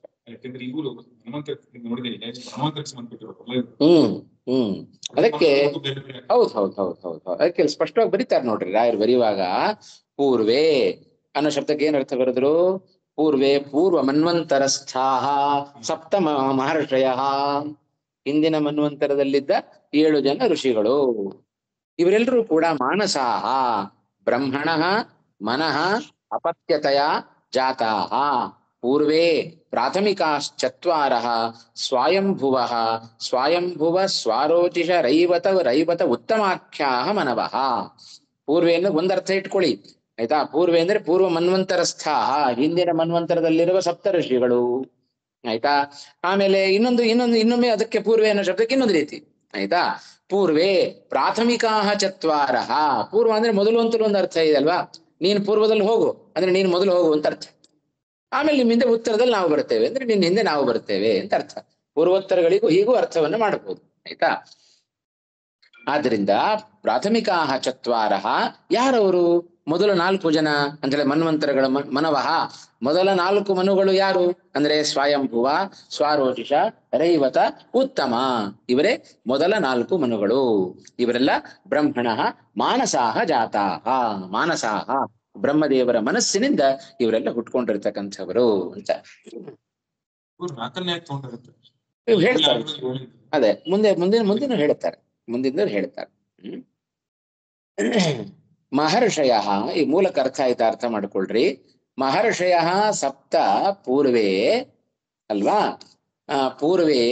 ಅದಕ್ಕೆ ಅದಕ್ಕೆ ಸ್ಪಷ್ಟವಾಗಿ ಬರೀತಾರೆ ನೋಡ್ರಿ ರಾಯರು ಬರೆಯುವಾಗ. ಪೂರ್ವೇ ಅನ್ನೋ ಶಬ್ದಕ್ಕೆ ಏನ್ ಅರ್ಥ ಬರೆದ್ರು? ಪೂರ್ವೇ ಪೂರ್ವ ಮನ್ವಂತರಸ್ಥಾಹ ಸಪ್ತ ಮಹರ್ಷಯ. ಹಿಂದಿನ ಮನ್ವಂತರದಲ್ಲಿದ್ದ 7 ಜನ ಋಷಿಗಳು. ಇವರೆಲ್ಲರೂ ಕೂಡ ಮಾನಸಾಹ ಬ್ರಹ್ಮಣಃ ಮನಃ ಅಪತ್ಯತಯ ಜಾತಾಹ. ಪೂರ್ವೇ ಪ್ರಾಥಮಿಕಾಶ್ಚತ್ವಾರಃ ಸ್ವಾಯಂಭುವಃ ಸ್ವಾಯಂಭುವ ಸ್ವಾರೋಚಿಷ ರೈವತ ಉತ್ತಮಾಖ್ಯಾಹ ಮನವಃ. ಪೂರ್ವೆ ಅಂದ್ರೆ ಒಂದರ್ಥ ಇಟ್ಕೊಳ್ಳಿ, ಆಯ್ತಾ? ಪೂರ್ವೆ ಅಂದ್ರೆ ಪೂರ್ವ ಮನ್ವಂತರಸ್ಥಾಹ, ಹಿಂದಿನ ಮನ್ವಂತರದಲ್ಲಿರುವ ಸಪ್ತಋಷಿಗಳು. ಆಯ್ತಾ? ಆಮೇಲೆ ಇನ್ನೊಮ್ಮೆ ಅದಕ್ಕೆ ಪೂರ್ವೆ ಅನ್ನೋ ಶಬ್ದಕ್ಕೆ ಇನ್ನೊಂದು ರೀತಿ. ಆಯ್ತಾ? ಪೂರ್ವೇ ಪ್ರಾಥಮಿಕಾಹ ಚತ್ವಾರಃ. ಪೂರ್ವ ಅಂದ್ರೆ ಮೊದಲು ಅಂತಲೂ ಒಂದು ಅರ್ಥ ಇದೆ ಅಲ್ವಾ? ನೀನು ಪೂರ್ವದಲ್ಲಿ ಹೋಗು ಅಂದ್ರೆ ನೀನು ಮೊದಲು ಹೋಗು ಅಂತ ಅರ್ಥ. ಆಮೇಲೆ ನಿಮ್ಮಿಂದ ಉತ್ತರದಲ್ಲಿ ನಾವು ಬರ್ತೇವೆ ಅಂದ್ರೆ ನಿನ್ನ ಹಿಂದೆ ನಾವು ಬರ್ತೇವೆ ಅಂತ ಅರ್ಥ. ಪೂರ್ವೋತ್ತರಗಳಿಗೂ ಹೀಗೂ ಅರ್ಥವನ್ನ ಮಾಡಬಹುದು. ಆಯ್ತಾ? ಆದ್ರಿಂದ ಪ್ರಾಥಮಿಕಾಹ ಚತ್ವಾರಃ. ಯಾರವರು? ಮೊದಲ 4 ಜನ ಅಂದ್ರೆ ಮನ್ವಂತರಗಳ ಮನವಃ. ಮೊದಲ 4 ಮನುಗಳು ಯಾರು ಅಂದ್ರೆ ಸ್ವಯಂಭುವ, ಸ್ವಾರೋಚಿಷ, ರೈವತ, ಉತ್ತಮ. ಇವರೇ ಮೊದಲ 4 ಮನುಗಳು. ಇವರೆಲ್ಲ ಬ್ರಹ್ಮಣಃ ಮಾನಸಾಹ ಜಾತಾಹ. ಮಾನಸಾಹ ಬ್ರಹ್ಮದೇವರ ಮನಸ್ಸಿನಿಂದ ಇವರೆಲ್ಲ ಹುಟ್ಕೊಂಡಿರ್ತಕ್ಕಂಥವರು ಅಂತ ಹೇಳ್ತಾರೆ. ಅದೇ ಮುಂದಿನ ಹೇಳ್ತಾರೆ. ಮುಂದಿನ ಹೇಳ್ತಾರೆ. ಮಹರ್ಷಯ, ಈ ಮೂಲಕ ಅರ್ಥ ಆಯ್ತಾ? ಅರ್ಥ ಮಾಡ್ಕೊಳ್ರಿ. ಮಹರ್ಷಯ ಸಪ್ತ ಪೂರ್ವೇ ಅಲ್ವಾ? ಪೂರ್ವೇ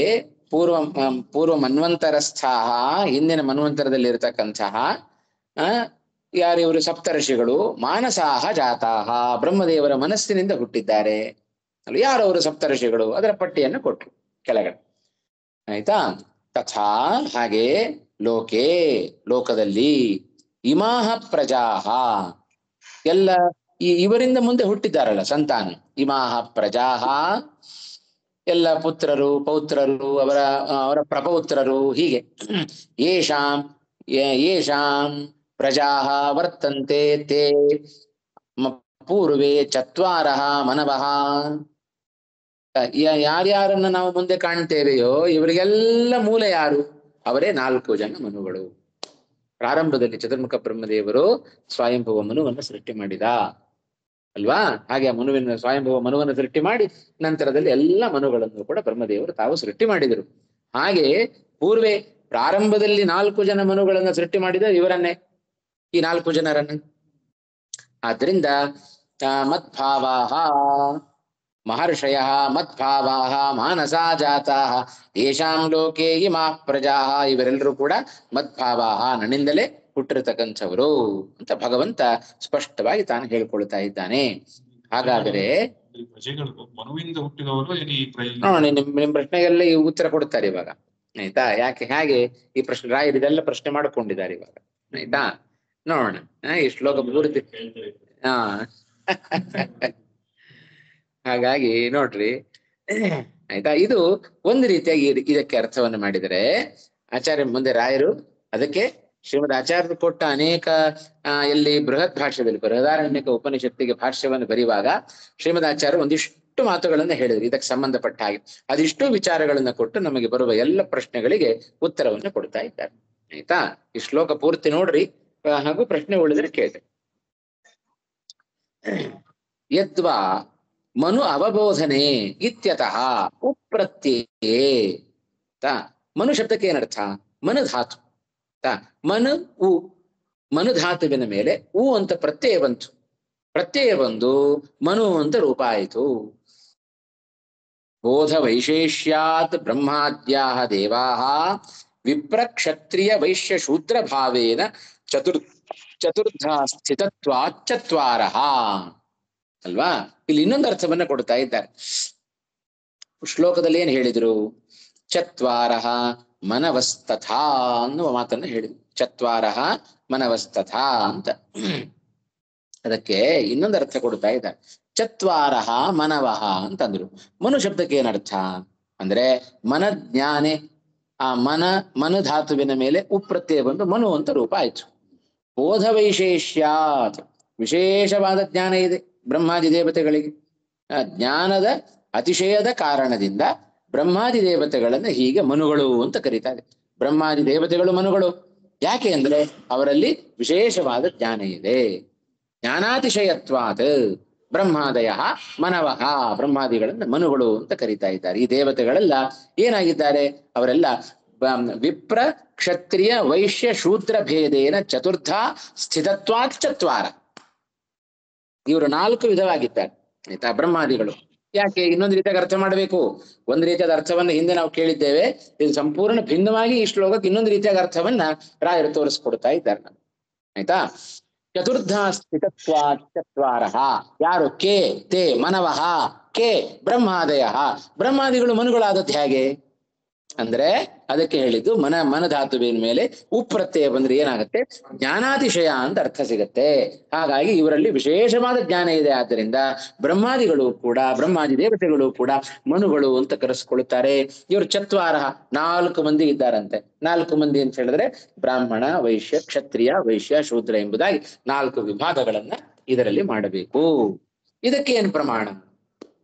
ಪೂರ್ವ ಮನ್ವಂತರಸ್ಥಾ, ಹಿಂದಿನ ಮನ್ವಂತರದಲ್ಲಿ ಇರತಕ್ಕಂತಹ ಯಾರಿವರು? ಸಪ್ತರ್ಷಿಗಳು. ಮಾನಸಾಹ ಜಾತಾಹ, ಬ್ರಹ್ಮದೇವರ ಮನಸ್ಸಿನಿಂದ ಹುಟ್ಟಿದ್ದಾರೆ. ಅಲ್ಲಿ ಯಾರವರು ಸಪ್ತರ್ಷಿಗಳು? ಅದರ ಪಟ್ಟಿಯನ್ನು ಕೊಟ್ರು ಕೆಳಗಡೆ. ಆಯ್ತಾ? ತಥಾ, ಹಾಗೆ, ಲೋಕೆ, ಲೋಕದಲ್ಲಿ, ಇಮಾಹ ಪ್ರಜಾಹ, ಎಲ್ಲ ಇವರಿಂದ ಮುಂದೆ ಹುಟ್ಟಿದ್ದಾರಲ್ಲ ಸಂತಾನ, ಇಮಾಹ ಪ್ರಜಾಹ, ಎಲ್ಲ ಪುತ್ರರು ಪೌತ್ರರು, ಅವರ ಪ್ರಪೌತ್ರರು, ಹೀಗೆ. ಯೇಷಾಂ ಪ್ರಜಾಹ ವರ್ತಂತೆ ತೇ ಪೂರ್ವೇ ಚತ್ವಾರಃ ಮನವಃ. ಯಾರ್ಯಾರನ್ನ ನಾವು ಮುಂದೆ ಕಾಣ್ತೇವೆಯೋ ಇವರಿಗೆಲ್ಲ ಮೂಲ ಯಾರು? ಅವರೇ 4 ಜನ ಮನುಗಳು. ಪ್ರಾರಂಭದಲ್ಲಿ ಚತುರ್ಮುಖ ಬ್ರಹ್ಮದೇವರು ಸ್ವಯಂಭುವ ಮನುವನ್ನು ಸೃಷ್ಟಿ ಮಾಡಿದ ಅಲ್ವಾ? ಹಾಗೆ ಆ ಮನುವಿನ ಸ್ವಯಂಭುವ ಮನುವನ್ನು ಸೃಷ್ಟಿ ಮಾಡಿ ನಂತರದಲ್ಲಿ ಎಲ್ಲ ಮನುಗಳನ್ನು ಕೂಡ ಬ್ರಹ್ಮದೇವರು ತಾವು ಸೃಷ್ಟಿ ಮಾಡಿದರು. ಹಾಗೆ ಪೂರ್ವೆ ಪ್ರಾರಂಭದಲ್ಲಿ 4 ಜನ ಮನುಗಳನ್ನ ಸೃಷ್ಟಿ ಮಾಡಿದ ಇವರನ್ನೇ, ಈ 4 ಜನರನ್ನ. ಆದ್ರಿಂದ ಮದ್ಭಾವಾಹ ಮಹರ್ಷಯ ಮದ್ಭಾವಾಹ ಮಾನಸಾ ಜಾತಾಹ ಯೇಷಾಂ ಲೋಕೆ ಇಮಾಃ ಪ್ರಜಾಹ, ಇವರೆಲ್ಲರೂ ಕೂಡ ಮದ್ಭಾವಾಹ, ನನ್ನಿಂದಲೇ ಹುಟ್ಟಿರತಕ್ಕಂಥವರು ಅಂತ ಭಗವಂತ ಸ್ಪಷ್ಟವಾಗಿ ತಾನು ಹೇಳ್ಕೊಳ್ತಾ ಇದ್ದಾನೆ. ಹಾಗಾದರೆ ಪ್ರಜೆಗಳು ಮನುವಿಂದ ಹುಟ್ಟಿದವರು ನೋಡಿ, ನಿಮ್ ಪ್ರಶ್ನೆಗೆಲ್ಲ ಈ ಉತ್ತರ ಕೊಡ್ತಾರೆ ಇವಾಗ. ಆಯ್ತಾ? ಯಾಕೆ ಹೇಗೆ ಈ ಪ್ರಶ್ನೆ ರಾಯರು ಇದೆಲ್ಲ ಪ್ರಶ್ನೆ ಮಾಡ್ಕೊಂಡಿದ್ದಾರೆ ಇವಾಗ. ಆಯ್ತಾ? ನೋಡೋಣ. ಈ ಶ್ಲೋಕ ಪೂರ್ತಿ ಹಾಗಾಗಿ ನೋಡ್ರಿ, ಆಯ್ತಾ? ಇದು ಒಂದು ರೀತಿಯಾಗಿ ಇದಕ್ಕೆ ಅರ್ಥವನ್ನು ಮಾಡಿದರೆ ಆಚಾರ್ಯ ಮುಂದೆ ರಾಯರು ಅದಕ್ಕೆ ಶ್ರೀಮದ್ ಆಚಾರ್ಯರು ಕೊಟ್ಟ ಅನೇಕ ಎಲ್ಲಿ ಬೃಹತ್ ಭಾಷ್ಯದಲ್ಲಿ ಬೃಹದಾರಣ್ಯಕ ಉಪನಿಷತ್ತಿಗೆ ಭಾಷ್ಯವನ್ನು ಬರೆಯುವಾಗ ಶ್ರೀಮದ್ ಆಚಾರ್ಯರು ಒಂದಿಷ್ಟು ಮಾತುಗಳನ್ನು ಹೇಳಿದ್ರು ಇದಕ್ಕೆ ಸಂಬಂಧಪಟ್ಟ ಹಾಗೆ. ಅದಿಷ್ಟು ವಿಚಾರಗಳನ್ನ ಕೊಟ್ಟು ನಮಗೆ ಬರುವ ಎಲ್ಲ ಪ್ರಶ್ನೆಗಳಿಗೆ ಉತ್ತರವನ್ನು ಕೊಡ್ತಾ ಇದ್ದಾರೆ. ಆಯ್ತಾ? ಈ ಶ್ಲೋಕ ಪೂರ್ತಿ ನೋಡ್ರಿ, ಹಾಗೂ ಪ್ರಶ್ನೆ ಉಳಿದ್ರೆ ಕೇಳ್ರಿ. ಯದ್ವಾ ಮನು ಅವಬೋಧನೆ ಇತ್ಯತಃ ಉಪ್ರತ್ಯಯೇ. ಮನು ಶಬ್ದಕ್ಕೆ ಏನರ್ಥ? ಮನುಧಾತು. ಮನು ಉ, ಮನುಧಾತುವಿನ ಮೇಲೆ ಉ ಅಂತ ಪ್ರತ್ಯಯ ಬಂತು. ಪ್ರತ್ಯಯ ಬಂದು ಮನು ಅಂತ ರೂಪ ಆಯಿತು. ಬೋಧ ವೈಶೇಷ್ಯಾತ್ ಬ್ರಹ್ಮಾದ್ಯಾಹ ದೇವಾಹ ವಿಪ್ರ ಕ್ಷತ್ರಿಯ ವೈಶ್ಯ ಶೂದ್ರ ಭಾವೇನ ಚತುರ್ಧಾ ಸ್ಥಿತತ್ವಾತ್ ಚತ್ವಾರಃ ಅಲ್ವಾ? ಇಲ್ಲಿ ಇನ್ನೊಂದು ಅರ್ಥವನ್ನ ಕೊಡ್ತಾ ಇದ್ದಾರೆ. ಶ್ಲೋಕದಲ್ಲಿ ಏನ್ ಹೇಳಿದ್ರು? ಚತ್ವಾರಃ ಮನವಸ್ತಥಾ ಅನ್ನುವ ಮಾತನ್ನು ಹೇಳಿದ್ರು. ಚತ್ವಾರಃ ಮನವಸ್ತಥಾ ಅಂತ. ಅದಕ್ಕೆ ಇನ್ನೊಂದು ಅರ್ಥ ಕೊಡ್ತಾ ಇದ್ದಾರೆ. ಚತ್ವಾರಃ ಮನವಃ ಅಂತಂದ್ರು. ಮನು ಶಬ್ದಕ್ಕೆ ಏನರ್ಥ ಅಂದ್ರೆ ಮನಜ್ಞಾನೆ. ಆ ಮನಧಾತುವಿನ ಮೇಲೆ ಉಪ್ರತ್ಯಯ ಬಂದು ಮನು ಅಂತ ರೂಪ ಆಯ್ತು. ಬೋಧ ವೈಶೇಷ್ಯಾತ್, ವಿಶೇಷವಾದ ಜ್ಞಾನ ಇದೆ ಬ್ರಹ್ಮಾದಿ ದೇವತೆಗಳಿಗೆ. ಜ್ಞಾನದ ಅತಿಶಯದ ಕಾರಣದಿಂದ ಬ್ರಹ್ಮಾದಿ ದೇವತೆಗಳನ್ನ ಹೀಗೆ ಮನುಗಳು ಅಂತ ಕರೀತಾರೆ. ಬ್ರಹ್ಮಾದಿ ದೇವತೆಗಳು ಮನುಗಳು ಯಾಕೆ ಅಂದ್ರೆ ಅವರಲ್ಲಿ ವಿಶೇಷವಾದ ಜ್ಞಾನ ಇದೆ. ಜ್ಞಾನಾತಿಶಯತ್ವಾತ್ ಬ್ರಹ್ಮಾದಯ ಮನವಃ, ಬ್ರಹ್ಮಾದಿಗಳನ್ನ ಮನುಗಳು ಅಂತ ಕರೀತಾ ಇದ್ದಾರೆ. ಈ ದೇವತೆಗಳೆಲ್ಲ ಏನಾಗಿದ್ದಾರೆ? ಅವರೆಲ್ಲ ವಿಪ್ರ ಕ್ಷತ್ರಿಯ ವೈಶ್ಯ ಶೂದ್ರ ಭೇದೇನ ಚತುರ್ಧಾ ಸ್ಥಿತತ್ವಾತ್ ಚತ್ವಾರ. ಇವರು 4 ವಿಧವಾಗಿದ್ದಾರೆ. ಆಯ್ತಾ? ಬ್ರಹ್ಮಾದಿಗಳು. ಯಾಕೆ? ಇನ್ನೊಂದು ರೀತಿಯಾಗಿ ಅರ್ಥ ಮಾಡಬೇಕು. ಒಂದು ರೀತಿಯಾದ ಅರ್ಥವನ್ನ ಹಿಂದೆ ನಾವು ಕೇಳಿದ್ದೇವೆ. ಇದು ಸಂಪೂರ್ಣ ಭಿನ್ನವಾಗಿ ಈ ಶ್ಲೋಕಕ್ಕೆ ಇನ್ನೊಂದು ರೀತಿಯಾದ ಅರ್ಥವನ್ನ ರಾಯರು ತೋರಿಸ್ಕೊಡ್ತಾ ಇದ್ದಾರೆ. ಆಯ್ತಾ? ಚತುರ್ಧಾ ಸ್ಥಿತತ್ವಾತ್ ಚತ್ವಾರಃ. ಯಾರು? ಕೆ ತೇ ಮನವಃ, ಕೆ ಬ್ರಹ್ಮಾದಯ. ಬ್ರಹ್ಮಾದಿಗಳು ಮನುಗಳಾದದ್ದು ಹೇಗೆ ಅಂದ್ರೆ ಅದಕ್ಕೆ ಹೇಳಿದ್ದು ಮನಧಾತುವಿನ ಮೇಲೆ ಉಪ್ರತ್ಯಯ ಬಂದ್ರೆ ಏನಾಗುತ್ತೆ? ಜ್ಞಾನಾತಿಶಯ ಅಂತ ಅರ್ಥ ಸಿಗತ್ತೆ. ಹಾಗಾಗಿ ಇವರಲ್ಲಿ ವಿಶೇಷವಾದ ಜ್ಞಾನ ಇದೆ. ಆದ್ದರಿಂದ ಬ್ರಹ್ಮಾದಿಗಳು ಕೂಡ, ಬ್ರಹ್ಮಾದಿ ದೇವತೆಗಳು ಕೂಡ ಮನುಗಳು ಅಂತ ಕರೆಸ್ಕೊಳ್ತಾರೆ. ಇವರು ಚತ್ವಾರ 4 ಮಂದಿ ಇದ್ದಾರಂತೆ. 4 ಮಂದಿ ಅಂತ ಹೇಳಿದ್ರೆ ಬ್ರಾಹ್ಮಣ, ವೈಶ್ಯ, ಕ್ಷತ್ರಿಯ, ವೈಶ್ಯ, ಶೂದ್ರ ಎಂಬುದಾಗಿ 4 ವಿಭಾಗಗಳನ್ನ ಇದರಲ್ಲಿ ಮಾಡಬೇಕು. ಇದಕ್ಕೆ ಏನು ಪ್ರಮಾಣ?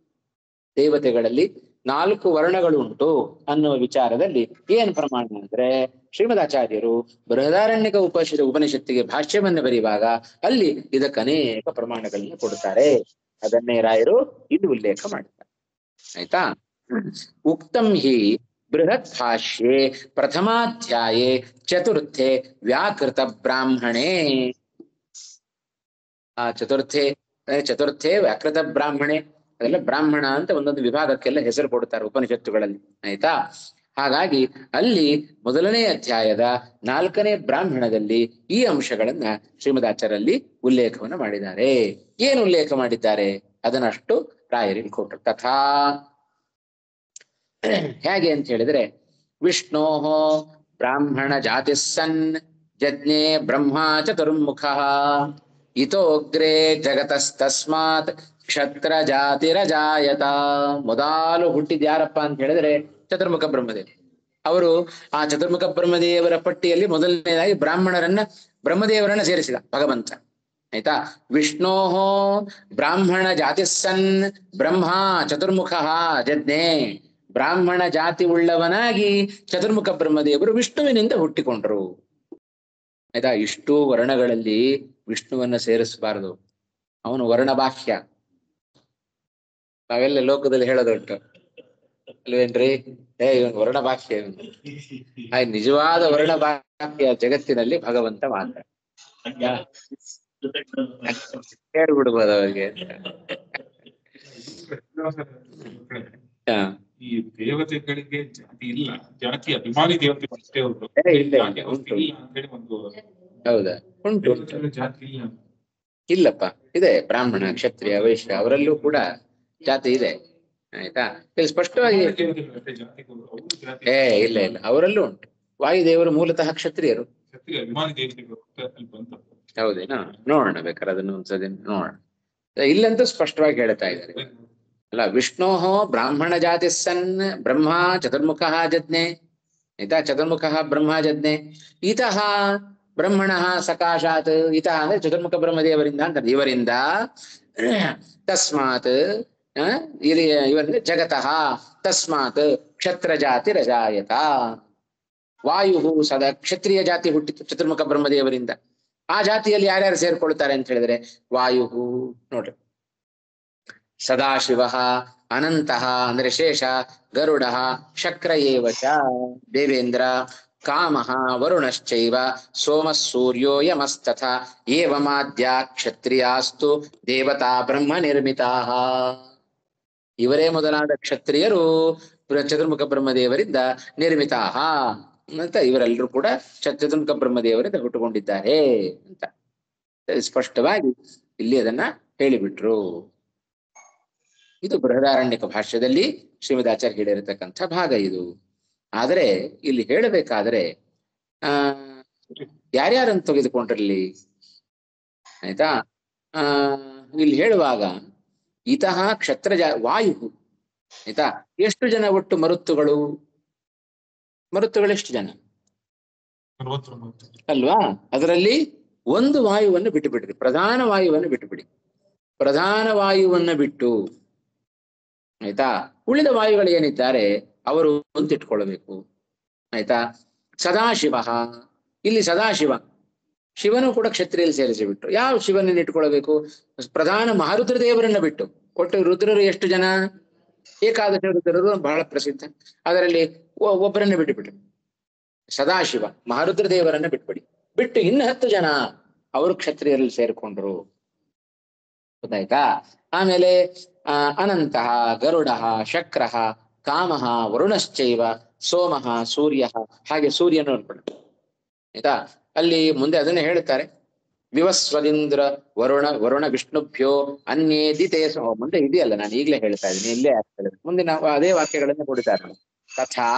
ದೇವತೆಗಳಲ್ಲಿ 4 ವರ್ಣಗಳು ಉಂಟು ಅನ್ನುವ ವಿಚಾರದಲ್ಲಿ ಏನ್ ಪ್ರಮಾಣ ಅಂದ್ರೆ ಶ್ರೀಮದಾಚಾರ್ಯರು ಬೃಹದಾರಣ್ಯಕ ಉಪನಿಷತ್ತಿಗೆ ಭಾಷ್ಯವನ್ನು ಬರೆಯುವಾಗ ಅಲ್ಲಿ ಇದಕ್ಕೆ ಅನೇಕ ಪ್ರಮಾಣಗಳನ್ನು ಕೊಡ್ತಾರೆ. ಅದನ್ನೇ ರಾಯರು ಇಲ್ಲಿ ಉಲ್ಲೇಖ ಮಾಡ್ತಾರೆ. ಆಯ್ತಾ? ಉಕ್ತಂ ಹಿ ಬೃಹತ್ ಭಾಷ್ಯೆ ಪ್ರಥಮಾಧ್ಯಾಯೇ ಚತುರ್ಥೆ ವ್ಯಾಕೃತ ಬ್ರಾಹ್ಮಣೇ. ಆ ಚತುರ್ಥೇ ವ್ಯಾಕೃತ ಬ್ರಾಹ್ಮಣೆ, ಅದೆಲ್ಲ ಬ್ರಾಹ್ಮಣ ಅಂತ ಒಂದೊಂದು ವಿಭಾಗಕ್ಕೆಲ್ಲ ಹೆಸರು ಕೊಡ್ತಾರೆ ಉಪನಿಷತ್ತುಗಳಲ್ಲಿ. ಆಯ್ತಾ? ಹಾಗಾಗಿ ಅಲ್ಲಿ ಮೊದಲನೇ ಅಧ್ಯಾಯದ 4ನೇ ಬ್ರಾಹ್ಮಣದಲ್ಲಿ ಈ ಅಂಶಗಳನ್ನ ಶ್ರೀಮದಾಚಾರ್ಯರಲ್ಲಿ ಉಲ್ಲೇಖವನ್ನು ಮಾಡಿದ್ದಾರೆ. ಏನು ಉಲ್ಲೇಖ ಮಾಡಿದ್ದಾರೆ ಅದನ್ನಷ್ಟು ರಾಯರಿಗೆ ಕೊಟ್ಟರು. ತಥಾ ಹೇಗೆ ಅಂತ ಹೇಳಿದ್ರೆ, ವಿಷ್ಣೋ ಬ್ರಾಹ್ಮಣ ಜಾತಿ ಸನ್ ಜಜ್ಞೆ ಬ್ರಹ್ಮ ಚತುರ್ಮುಖ ಇತೋಗ್ರೇ ಜಗತಸ್ತಸ್ಮಾತ್ ಕ್ಷತ್ರ ಜಾತಿರಜಾಯತ. ಮೊದಲು ಹುಟ್ಟಿದ್ಯಾರಪ್ಪ ಅಂತ ಹೇಳಿದ್ರೆ ಚತುರ್ಮುಖ ಬ್ರಹ್ಮದೇವ. ಅವರು ಆ ಚತುರ್ಮುಖ ಬ್ರಹ್ಮದೇವರ ಪಟ್ಟಿಯಲ್ಲಿ ಮೊದಲನೇದಾಗಿ ಬ್ರಹ್ಮದೇವರನ್ನ ಸೇರಿಸಿದ ಭಗವಂತ. ಆಯ್ತಾ? ವಿಷ್ಣೋ ಬ್ರಾಹ್ಮಣ ಜಾತಿ ಸನ್ ಬ್ರಹ್ಮ ಚತುರ್ಮುಖ ಜಜ್ಞೆ. ಬ್ರಾಹ್ಮಣ ಜಾತಿ ಉಳ್ಳವನಾಗಿ ಚತುರ್ಮುಖ ಬ್ರಹ್ಮದೇವರು ವಿಷ್ಣುವಿನಿಂದ ಹುಟ್ಟಿಕೊಂಡರು. ಆಯ್ತಾ? ಇಷ್ಟು ವರ್ಣಗಳಲ್ಲಿ ವಿಷ್ಣುವನ್ನ ಸೇರಿಸಬಾರದು, ಅವನು ವರ್ಣಬಾಹ್ಯ. ನಾವೆಲ್ಲ ಲೋಕದಲ್ಲಿ ಹೇಳೋದುಂಟು ಅಲ್ವೇನ್ರಿ, ಇವನು ವರ್ಣಬಾಹ್ಯ. ನಿಜವಾದ ವರ್ಣಬಾಹ್ಯ ಜಗತ್ತಿನಲ್ಲಿ ಭಗವಂತ ಮಾತ್ರ. ಹೇಳ್ಬಿಡ್ಬೋದು ಅವರಿಗೆ. ಈ ದೇವತೆಗಳಿಗೆ ಜಾತಿ ಇಲ್ಲ, ಜಾತಿ ಅಭಿಮಾನಿ ದೇವತೆ ಅಷ್ಟೇ ಉಂಟು. ಹೌದಾ? ಉಂಟು, ಜಾತಿ ಇಲ್ಲ ಇಲ್ಲಪ್ಪ, ಇದೆ. ಬ್ರಾಹ್ಮಣ, ಕ್ಷತ್ರಿಯ, ವೈಶ್ಯ ಅವರಲ್ಲೂ ಕೂಡ ಜಾತಿ ಇದೆ. ಆಯ್ತಾ? ಇಲ್ಲಿ ಸ್ಪಷ್ಟವಾಗಿ ಇಲ್ಲ ಇಲ್ಲ, ಅವರಲ್ಲೂ ಉಂಟು. ವಾಯುದೇವರು ಮೂಲತಃ ಕ್ಷತ್ರಿಯರು. ಅಭಿಮಾನಿ ದೇವತೆಗಳು ಹೌದೇನಾ? ನೋಡೋಣ, ಬೇಕಾದ್ರೆ ಅದನ್ನು ಒಂದ್ಸತಿ ನೋಡೋಣ. ಇಲ್ಲಂತೂ ಸ್ಪಷ್ಟವಾಗಿ ಹೇಳ್ತಾ ಇದ್ದಾರೆ ಅಲ್ಲ. ವಿಷ್ಣೋ ಬ್ರಾಹ್ಮಣ ಜಾತಿ ಸನ್ ಬ್ರಹ್ಮ ಚತುರ್ಮುಖ ಜಜ್ಞೆ. ಆಯ್ತಾ? ಚತುರ್ಮುಖ ಬ್ರಹ್ಮ ಜಜ್ಞೆ. ಇತಃ ಬ್ರಹ್ಮಣ ಸಕಾಶಾತ್. ಇತಃ ಅಂದ್ರೆ ಚತುರ್ಮುಖ ಬ್ರಹ್ಮದೇವರಿಂದ ಅಂತ, ಇವರಿಂದ. ತಸ್ಮಾತ್ ಇವರಿಂದ ಜಗತಃ ತಸ್ಮಾತ್ ಕ್ಷತ್ರ ಜಾತಿ ರಜಾಯತ. ವಾಯು ಸದಾ ಕ್ಷತ್ರಿಯ ಜಾತಿ ಹುಟ್ಟಿತು ಚತುರ್ಮುಖ ಬ್ರಹ್ಮದೇವರಿಂದ. ಆ ಜಾತಿಯಲ್ಲಿ ಯಾರ್ಯಾರು ಸೇರ್ಕೊಳ್ತಾರೆ ಅಂತ ಹೇಳಿದ್ರೆ, ವಾಯು ನೋಡ್ರಿ, ಸದಾಶಿವ, ಅನಂತಃ ಅಂದ್ರೆ ಶೇಷ, ಗರುಡ, ಶಕ್ರ ಏವಚ ದೇವೇಂದ್ರ, ಕಾಮಃ ವರುಣಶ್ಚೈವ ಸೋಮ ಸೂರ್ಯೋ ಯಮಸ್ತಥ ಏವಮಾದ್ಯ ಕ್ಷತ್ರಿಯಾಸ್ತು ದೇವತಾ ಬ್ರಹ್ಮ ನಿರ್ಮಿತಾಃ. ಇವರೇ ಮೊದಲಾದ ಕ್ಷತ್ರಿಯರು ಚತುರ್ಮುಖ ಬ್ರಹ್ಮದೇವರಿಂದ ನಿರ್ಮಿತಾಃ ಅಂತ. ಇವರೆಲ್ಲರೂ ಕೂಡ ಚತುರ್ಮುಖ ಬ್ರಹ್ಮದೇವರಿಂದ ಹುಟ್ಟುಕೊಂಡಿದ್ದಾರೆ ಅಂತ ಸ್ಪಷ್ಟವಾಗಿ ಇಲ್ಲಿ ಅದನ್ನ ಹೇಳಿಬಿಟ್ರು. ಇದು ಬೃಹದಾರಣ್ಯಕ ಭಾಷ್ಯದಲ್ಲಿ ಶ್ರೀಮದಾಚಾರ್ಯ ಹೇಳಿರತಕ್ಕಂಥ ಭಾಗ ಇದು. ಆದರೆ ಇಲ್ಲಿ ಹೇಳಬೇಕಾದ್ರೆ ಯಾರ್ಯಾರನ್ನು ತೆಗೆದುಕೊಂಡ್ರಲ್ಲಿ, ಆಯ್ತಾ? ಇಲ್ಲಿ ಹೇಳುವಾಗ ಇತಃ ಕ್ಷತ್ರ ವಾಯು. ಆಯ್ತಾ? ಎಷ್ಟು ಜನ ಒಟ್ಟು ಮರುತ್ತುಗಳು? ಎಷ್ಟು ಜನ ಅಲ್ವಾ? ಅದರಲ್ಲಿ ಒಂದು ವಾಯುವನ್ನು ಬಿಟ್ಟು ಬಿಡ್ರಿ, ಪ್ರಧಾನ ವಾಯುವನ್ನು ಬಿಟ್ಟು ಬಿಡಿ. ಪ್ರಧಾನ ವಾಯುವನ್ನ ಬಿಟ್ಟು, ಆಯ್ತಾ, ಉಳಿದ ವಾಯುಗಳು ಏನಿದ್ದಾರೆ ಅವರು ಅಂತ ಇಟ್ಕೊಳ್ಬೇಕು. ಆಯ್ತಾ? ಸದಾಶಿವ, ಇಲ್ಲಿ ಸದಾಶಿವ, ಶಿವನು ಕೂಡ ಕ್ಷತ್ರಿಯಲ್ಲಿ ಸೇರಿಸಿಬಿಟ್ಟು ಯಾವ ಶಿವನನ್ನು ಇಟ್ಕೊಳ್ಬೇಕು? ಪ್ರಧಾನ ಮಹಾರುದ್ರ ದೇವರನ್ನ ಬಿಟ್ಟು. ಒಟ್ಟು ರುದ್ರರು ಎಷ್ಟು ಜನ? ಏಕಾದಶ ರುದ್ರರು ಬಹಳ ಪ್ರಸಿದ್ಧ. ಅದರಲ್ಲಿ ಒಬ್ಬರನ್ನ ಬಿಟ್ಟುಬಿಟ್ರು, ಸದಾಶಿವ ಮಹಾರುದ್ರ ದೇವರನ್ನ ಬಿಟ್ಟು ಇನ್ನು 10 ಜನ ಅವರು ಕ್ಷತ್ರಿಯರಲ್ಲಿ ಸೇರ್ಕೊಂಡ್ರು. ಗೊತ್ತಾಯ್ತಾ? ಆಮೇಲೆ ಅನಂತಃ, ಗರುಡ, ಶಕ್ರ, ಕಾಮಃ ವರುಣಶ್ಚೈವ ಸೋಮಃ ಸೂರ್ಯ. ಹಾಗೆ ಸೂರ್ಯನು ಅನ್ಕೊಂಡ. ಆಯ್ತಾ? ಅಲ್ಲಿ ಮುಂದೆ ಅದನ್ನೇ ಹೇಳ್ತಾರೆ, ವಿವಸ್ವದಿಂದ್ರ ವರುಣ ವಿಷ್ಣುಭ್ಯೋ ಅನ್ಯೇದಿತೇ. ಮುಂದೆ ಇದೆಯಲ್ಲ, ನಾನು ಈಗಲೇ ಹೇಳ್ತಾ ಇದ್ದೀನಿ, ಇಲ್ಲೇ ಆಗ್ತದೆ. ಮುಂದೆ ನಾವು ಅದೇ ವಾಕ್ಯಗಳನ್ನ ಕೊಡ್ತಾರೆ. ತಥಾ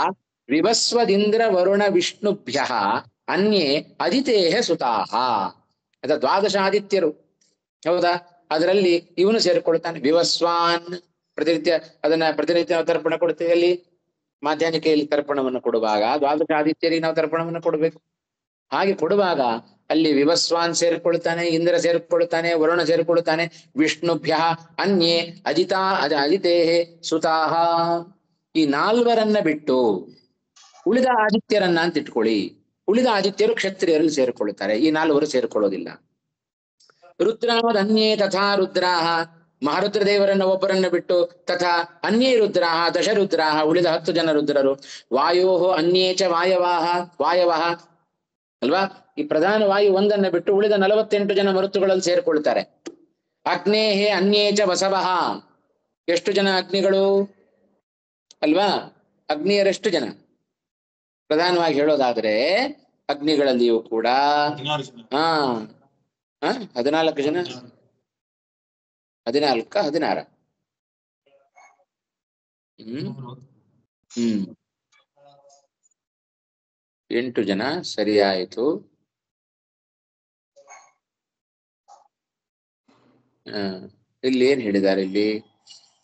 ವಿವಸ್ವದಿಂದ್ರ ವರುಣ ವಿಷ್ಣುಭ್ಯ ಅನ್ಯೇ ಅದಿತೇಹ ಸುತಾಹ. ಅದ 12 ಆದಿತ್ಯರು. ಹೌದಾ? ಅದರಲ್ಲಿ ಇವನು ಸೇರಿಕೊಳ್ತಾನೆ, ವಿವಸ್ವಾನ್. ಪ್ರತಿನಿತ್ಯ ನಾವು ತರ್ಪಣ ಕೊಡ್ತೇವೆ. ಅಲ್ಲಿ ಮಾಧ್ಯಾಹ್ನಿಕೆಯಲ್ಲಿ ತರ್ಪಣವನ್ನು ಕೊಡುವಾಗ 12 ಆದಿತ್ಯರಿಗೆ ನಾವು ತರ್ಪಣವನ್ನು ಕೊಡಬೇಕು. ಹಾಗೆ ಕೊಡುವಾಗ ಅಲ್ಲಿ ವಿವಸ್ವಾನ್ ಸೇರಿಕೊಳ್ತಾನೆ, ಇಂದ್ರ ಸೇರಿಕೊಳ್ತಾನೆ, ವರುಣ ಸೇರಿಕೊಳ್ತಾನೆ. ವಿಷ್ಣುಭ್ಯ ಅನ್ಯೇ ಅದಿತೇಹೇ ಸುತಾಹ. ಈ 4ರನ್ನ ಬಿಟ್ಟು ಉಳಿದ ಆದಿತ್ಯರನ್ನ ಅಂತ ಇಟ್ಕೊಳ್ಳಿ. ಉಳಿದ ಆದಿತ್ಯರು ಕ್ಷತ್ರಿಯರಲ್ಲಿ ಸೇರಿಕೊಳ್ಳುತ್ತಾರೆ, ಈ 4 ಸೇರಿಕೊಳ್ಳೋದಿಲ್ಲ. ರುದ್ರಾವದ್ ಅನ್ಯೇ ತಥಾ ರುದ್ರಾಹ, ಮಹಾರುದ್ರ ದೇವರನ್ನ ಒಬ್ಬರನ್ನ ಬಿಟ್ಟು ತಥಾ ಅನ್ಯೇ ರುದ್ರಾಹ ದಶರುದ್ರಾಹ, ಉಳಿದ 10 ಜನ ರುದ್ರರು. ವಾಯೋ ಅನ್ಯೇಚ ವಾಯವಃ ಅಲ್ವಾ? ಈ ಪ್ರಧಾನ ವಾಯು ಒಂದನ್ನ ಬಿಟ್ಟು ಉಳಿದ 48 ಜನ ಮರುತ್ತುಗಳಲ್ಲಿ ಸೇರಿಕೊಳ್ತಾರೆ. ಅಗ್ನೇಹೇ ಅನ್ಯೇ ಚ ವಸವಃ. ಎಷ್ಟು ಜನ ಅಗ್ನಿಗಳು ಅಲ್ವಾ? ಅಗ್ನಿಯರೆಷ್ಟು ಜನ? ಪ್ರಧಾನವಾಗಿ ಹೇಳೋದಾದ್ರೆ ಅಗ್ನಿಗಳಲ್ಲಿಯೂ ಕೂಡ 14 ಜನ. 16 8 ಜನ ಸರಿಯಾಯಿತು. ಇಲ್ಲಿ ಏನ್ ಹೇಳಿದ್ದಾರೆ? ಇಲ್ಲಿ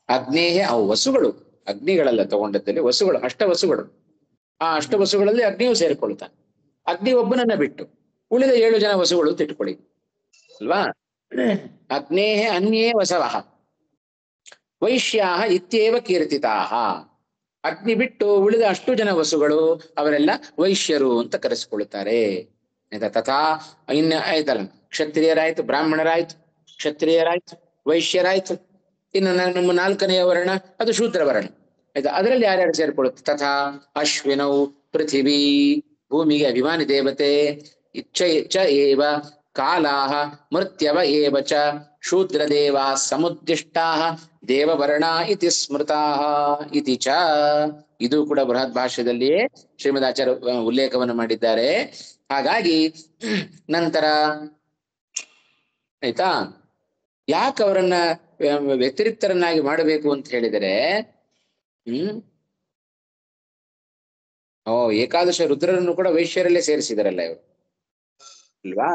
ಅಗ್ನೇಹೇ, ಅವು ವಸುಗಳು, ಅಗ್ನಿಗಳೆಲ್ಲ ತಗೊಂಡದ್ದಲ್ಲಿ ವಸುಗಳು, ಅಷ್ಟವಸುಗಳು. ಆ ಅಷ್ಟವಸುಗಳಲ್ಲಿ ಅಗ್ನಿಯು ಸೇರಿಕೊಳ್ತಾನೆ. ಅಗ್ನಿ ಒಬ್ಬನನ್ನ ಬಿಟ್ಟು ಉಳಿದ 7 ಜನ ವಸುಗಳು ತಿಟ್ಕೊಳ್ಳಿ ಅಲ್ವಾ? ಅಗ್ನೇಹೇ ಅನ್ಯೇ ವಸವಃ ವೈಶ್ಯಾಹ ಇತ್ಯೇವ ಕೀರ್ತಿತಾಹ. ಅಗ್ನಿ ಬಿಟ್ಟು ಉಳಿದ ಅಷ್ಟು ಜನ ವಸುಗಳು ಅವರೆಲ್ಲ ವೈಶ್ಯರು ಅಂತ ಕರೆಸಿಕೊಳ್ಳುತ್ತಾರೆ. ಆಯ್ತಾ? ತಥಾ ಇನ್ನು ಆಯ್ತಲ್ಲ, ಕ್ಷತ್ರಿಯರಾಯ್ತು, ಬ್ರಾಹ್ಮಣರಾಯ್ತು, ಕ್ಷತ್ರಿಯರಾಯ್ತು, ವೈಶ್ಯರಾಯ್ತು. ಇನ್ನು ನಮ್ಮ 4ನೆಯ ವರ್ಣ ಅದು ಶೂದ್ರ ವರ್ಣ. ಆಯ್ತಾ? ಅದರಲ್ಲಿ ಯಾರ್ಯಾರು ಸೇರ್ಕೊಳ್ಳುತ್ತೆ? ತಥಾ ಅಶ್ವಿನೌ ಪೃಥಿವೀ, ಭೂಮಿಗೆ ಅಭಿಮಾನಿ ದೇವತೆ, ಚ ಏವ ಕಾಲಾಹ ಮೃತ್ಯವ ಏವ ಚ ಶೂದ್ರ ದೇವಾ ಸಮುದ್ದಿಷ್ಟಾಹ ದೇವವರ್ಣ ಇತಿ ಸ್ಮೃತಾಹ ಇತಿ ಚ. ಇದು ಕೂಡ ಬೃಹತ್ ಭಾಷ್ಯದಲ್ಲಿಯೇ ಶ್ರೀಮದಾಚಾರ್ಯ ಉಲ್ಲೇಖವನ್ನು ಮಾಡಿದ್ದಾರೆ. ಹಾಗಾಗಿ ನಂತರ ಆಯ್ತಾ, ಯಾಕೆ ಅವರನ್ನ ವ್ಯತಿರಿಕ್ತರನ್ನಾಗಿ ಮಾಡಬೇಕು ಅಂತ ಹೇಳಿದರೆ, ಏಕಾದಶ ರುದ್ರರನ್ನು ಕೂಡ ವೈಶ್ಯರಲ್ಲೇ ಸೇರಿಸಿದಾರಲ್ಲ ಇವರು ಅಲ್ವಾ?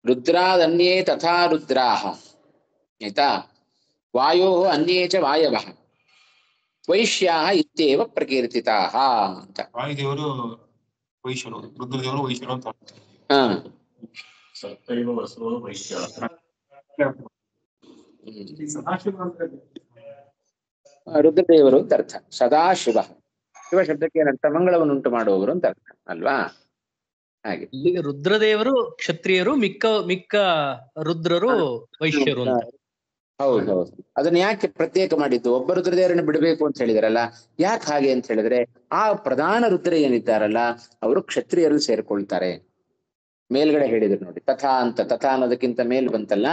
ರುದ್ರಾದನ್ಯೇ ತಥಾ ರುದ್ರಾಹ, ಆಯ್ತಾ? ವಾಯೋ ಅನ್ಯೇ ಚ ವಾಯವಃ ವೈಶ್ಯಾಹ ಇತ್ಯೇವ ಪ್ರಕೀರ್ತಿತಾಹ ಅಂತ. ವಾಯುದೇವರು ವೈಶ್ಯರು, ರುದ್ರದೇವರು ವೈಶ್ಯರು ಅಂತ. ರುದ್ರದೇವರು ಅಂತ ಅರ್ಥ. ಸದಾಶಿವ, ಶಿವ ಶಬ್ದಕ್ಕೆ ಏನರ್ಥ? ಮಂಗಳವನ್ನುಂಟು ಮಾಡುವವರು ಅಂತ ಅರ್ಥ ಅಲ್ವಾ? ಹಾಗೆ ಇಲ್ಲಿಗೆ ರುದ್ರದೇವರು ಕ್ಷತ್ರಿಯರು, ಮಿಕ್ಕ ರುದ್ರರು ವೈಶ್ಯರು ಅಂತ. ಹೌದು. ಅದನ್ನ ಯಾಕೆ ಪ್ರತ್ಯೇಕ ಮಾಡಿದ್ದು? ಒಬ್ಬ ರುದ್ರದೇವರನ್ನು ಬಿಡಬೇಕು ಅಂತ ಹೇಳಿದಾರಲ್ಲ, ಯಾಕೆ ಹಾಗೆ ಅಂತ ಹೇಳಿದ್ರೆ, ಆ ಪ್ರಧಾನ ರುದ್ರ ಏನಿದ್ದಾರಲ್ಲ ಅವರು ಕ್ಷತ್ರಿಯರಲ್ಲಿ ಸೇರ್ಕೊಳ್ತಾರೆ. ಮೇಲ್ಗಡೆ ಹೇಳಿದ್ರು ನೋಡಿ, ತಥಾ ಅಂತ, ತಥಾ ಅನ್ನೋದಕ್ಕಿಂತ ಮೇಲ್ ಬಂತಲ್ಲ,